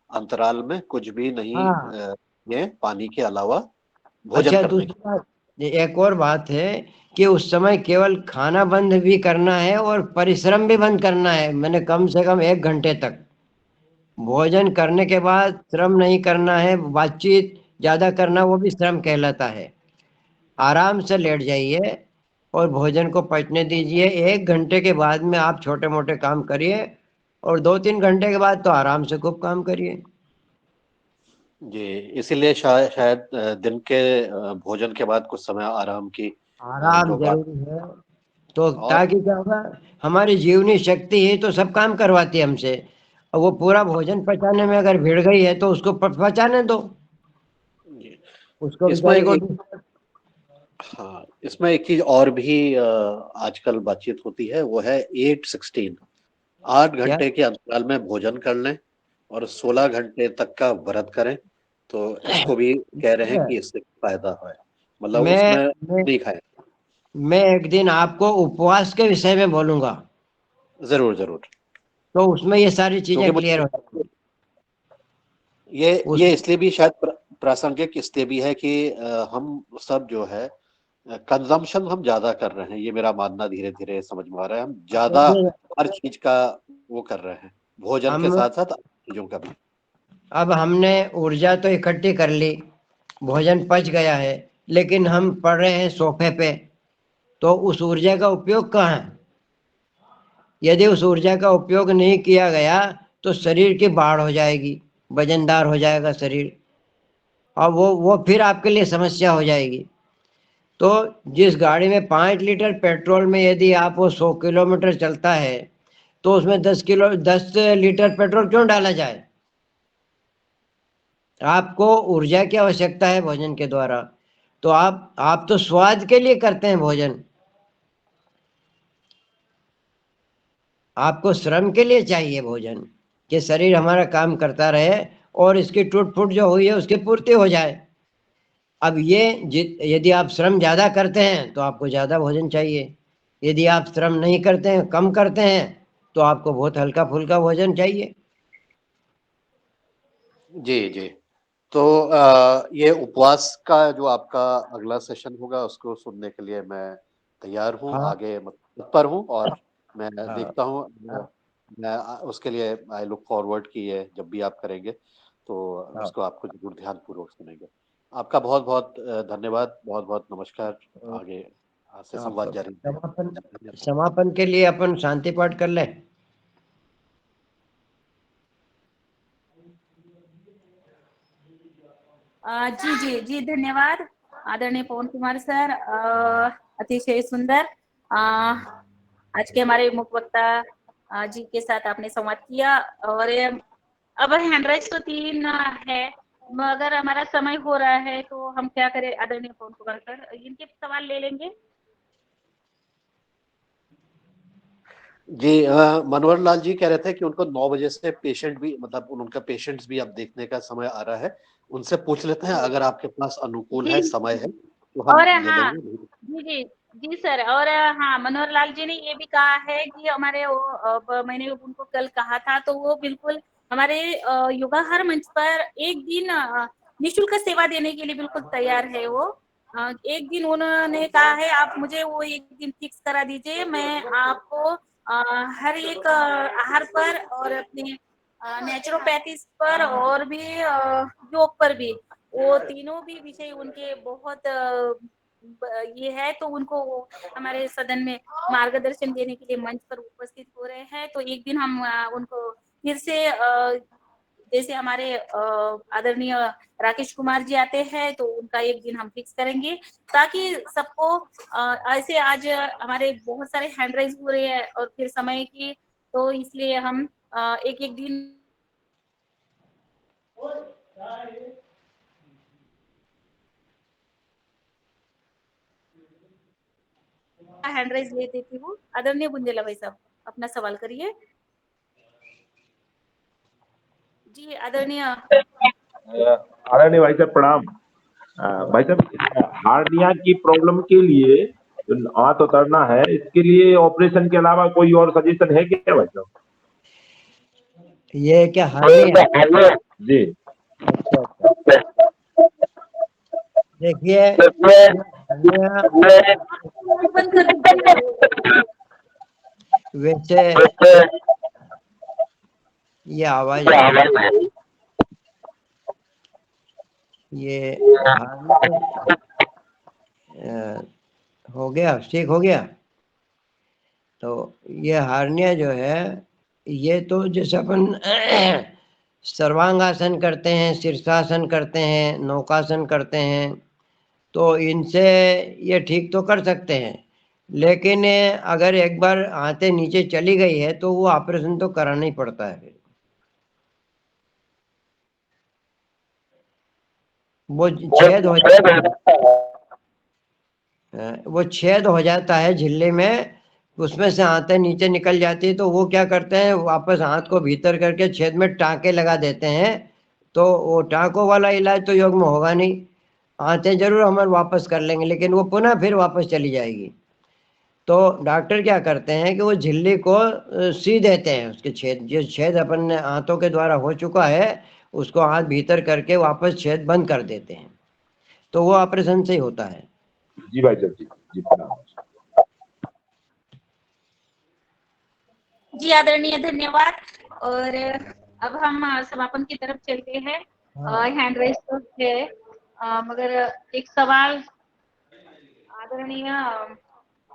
अंतराल में कुछ भी नहीं हाँ। ये पानी के अलावा भोजन अच्छा, करने की। दूसरी बात, ये एक और बात है कि उस समय केवल खाना बंद भी करना है और परिश्रम भी बंद करना है। मैंने कम से कम 1 घंटे तक भोजन करने के बाद श्रम नहीं करना है। बातचीत ज्यादा करना वो भी श्रम कहलाता है। आराम से लेट जाइए और भोजन को पचने दीजिए। 1 घंटे के बाद में आप छोटे मोटे काम करिए, और 2-3 घंटे के बाद तो आराम से खूब काम करिए। जी, इसीलिए शायद दिन के भोजन के बाद कुछ समय आराम की आराम जो बात। जरूरी है, तो और ताकि क्या होगा, हमारी जीवनी शक्ति ही तो सब काम करवाती है हमसे। और वो पूरा भोजन पचाने में अगर भिड़ गई है तो उसको पचाने दो, जी, उसको इसमें बेचारी को। एक हाँ, इसमें एक चीज और भी आजकल बातचीत होती है, वो है 8-16। 8 क्या घंटे के अंतराल में भोजन कर लें और 16 घंटे तक का व्रत करें, तो इसको भी कह रहे हैं कि इससे फायदा है, मतलब मैं उसमें मैं नहीं खाए। मैं एक दिन आपको उपवास के विषय में बोलूंगा, जरूर जरूर, तो उसमें ये सारी क्योंकि चीजें क्लियर मुझे हो जाएंगी। उस ये इसलिए भी शायद प्रासंगिक इसलिए भी है कि हम सब जो है कंजम्पशन हम ज्यादा कर रहे हैं, ये मेरा मानना धीरे धीरे समझ में आ रहा है। हम ज्यादा देखिए, हर चीज का वो कर रहे हैं, भोजन के हम साथ साथ चीजों का भी। अब हमने ऊर्जा तो इकट्ठी कर ली, भोजन पच गया है, लेकिन हम पड़ रहे हैं सोफे पे, तो उस ऊर्जा का उपयोग कहाँ है? यदि उस ऊर्जा का उपयोग नहीं किया गया तो शरीर की बाढ़ हो जाएगी, वजनदार हो जाएगा शरीर, और वो फिर आपके लिए समस्या हो जाएगी। तो जिस गाड़ी में 5 लीटर पेट्रोल में यदि आप वो 100 किलोमीटर चलता है, तो उसमें 10 लीटर पेट्रोल क्यों डाला जाए? आपको ऊर्जा की आवश्यकता है भोजन के द्वारा। तो आप तो स्वाद के लिए करते हैं भोजन, आपको श्रम के लिए चाहिए भोजन, कि शरीर हमारा काम करता रहे और इसकी टूट फूट जो हुई है उसकी पूर्ति हो जाए। अब ये यदि आप श्रम ज्यादा करते हैं तो आपको ज्यादा भोजन चाहिए। यदि आप श्रम नहीं करते हैं, कम करते हैं, तो आपको बहुत हल्का फुल्का भोजन चाहिए। जी जी, तो ये उपवास का जो आपका अगला सेशन होगा उसको सुनने के लिए मैं तैयार हूँ, हाँ। आगे तत्पर हूँ, और मैं हाँ। देखता हूँ हाँ। उसके लिए आई लुक फॉरवर्ड कि ये जब भी आप करेंगे तो हाँ। उसको आपको जरूर ध्यानपूर्वक सुनेंगे। आपका बहुत बहुत धन्यवाद, बहुत बहुत नमस्कार। आगे से संवाद जारी समापन रहेगा। समापन के लिए अपन शांति पाठ कर लें। जी जी जी, धन्यवाद आदरणीय पवन कुमार सर, अतिशय सुंदर। आज के हमारे मुख्य वक्ता जी के साथ आपने संवाद किया। और अब हैंड राइज तो 3 है, मगर हमारा समय हो रहा है तो हम क्या करें आदरणीय पवन कुमार सर, इनके सवाल ले लेंगे। जी, मनोहर लाल जी कह रहे थे कि उनको 9 बजे से पेशेंट भी, मतलब उनका पेशेंट्स भी अब देखने का समय आ रहा है। उनसे पूछ लेते हैं, अगर आपके पास अनुकूल है, जी समय है तो हम और ले हाँ, लेंगे। जी जी जी सर। और हाँ, मनोहर लाल जी ने ये भी कहा है कि हमारे वो मैंने उनको कल कहा था, तो वो बिल्कुल हमारे योगा हर मंच पर एक दिन निःशुल्क सेवा देने के लिए बिल्कुल तैयार है वो। एक दिन उन्होंने कहा है, आप मुझे वो एक दिन फिक्स करा दीजिए, मैं आपको हर एक आहार पर और अपने नेचुरोपैथी पर और भी योग पर भी, वो तीनों भी विषय उनके बहुत ये है, तो उनको वो हमारे सदन में मार्गदर्शन देने के लिए मंच पर उपस्थित हो रहे हैं। तो एक दिन हम उनको फिर से जैसे हमारे आदरणीय राकेश कुमार जी आते हैं, तो उनका एक दिन हम फिक्स करेंगे, ताकि सबको ऐसे आज हमारे बहुत सारे हैंड राइज हो रहे हैं और फिर समय की, तो इसलिए हम एक एक दिन हैंड राइज ले देती हूँ। आदरणीय बुंदेला भाई साहब, अपना सवाल करिए। जी आदरणीय आदरणीय भाई साहब प्रणाम। भाई साहब, हार्निया की प्रॉब्लम के लिए जो हाथ उतरना है, इसके लिए ऑपरेशन के अलावा कोई और सजेशन है क्या भाई साहब? ये क्या हार्निया? जी अच्छा अच्छा, देखिए हार्निया बंद कर दीजिए। वैसे ये आवाज आ रही है, ये हार्निया हो गया, ठीक हो गया। तो ये हार्निया जो है, ये तो जैसे अपन सर्वांगासन करते हैं, शीर्षासन करते हैं, नौकासन करते हैं, तो इनसे ये ठीक तो कर सकते हैं, लेकिन अगर एक बार आंतें नीचे चली गई है तो वो ऑपरेशन तो कराना ही पड़ता है। फिर वो छेद हो जाता है, वो छेद हो जाता है झिल्ली में, उसमें से आंतें नीचे निकल जाती है, तो वो क्या करते हैं, वापस हाथ को भीतर करके छेद में टाँके लगा देते हैं। तो वो टाँकों वाला इलाज तो योग में होगा नहीं, आंतें जरूर हम वापस कर लेंगे, लेकिन वो पुनः फिर वापस चली जाएगी। तो डॉक्टर क्या करते हैं कि वो झिल्ली को सी देते हैं, उसके छेद, जो छेद अपन ने आंतों के द्वारा हो चुका है उसको हाथ भीतर करके वापस छेद बंद कर देते हैं, तो वो ऑपरेशन से ही होता है। जी भाई साहब, जी प्रणाम। जी आदरणीय, धन्यवाद। और अब हम समापन की तरफ चलते हैं। हैंड राइज तो है, मगर एक सवाल आदरणीय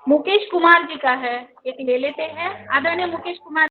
मुकेश कुमार जी का है, एक ले लेते हैं। आदरणीय मुकेश कुमार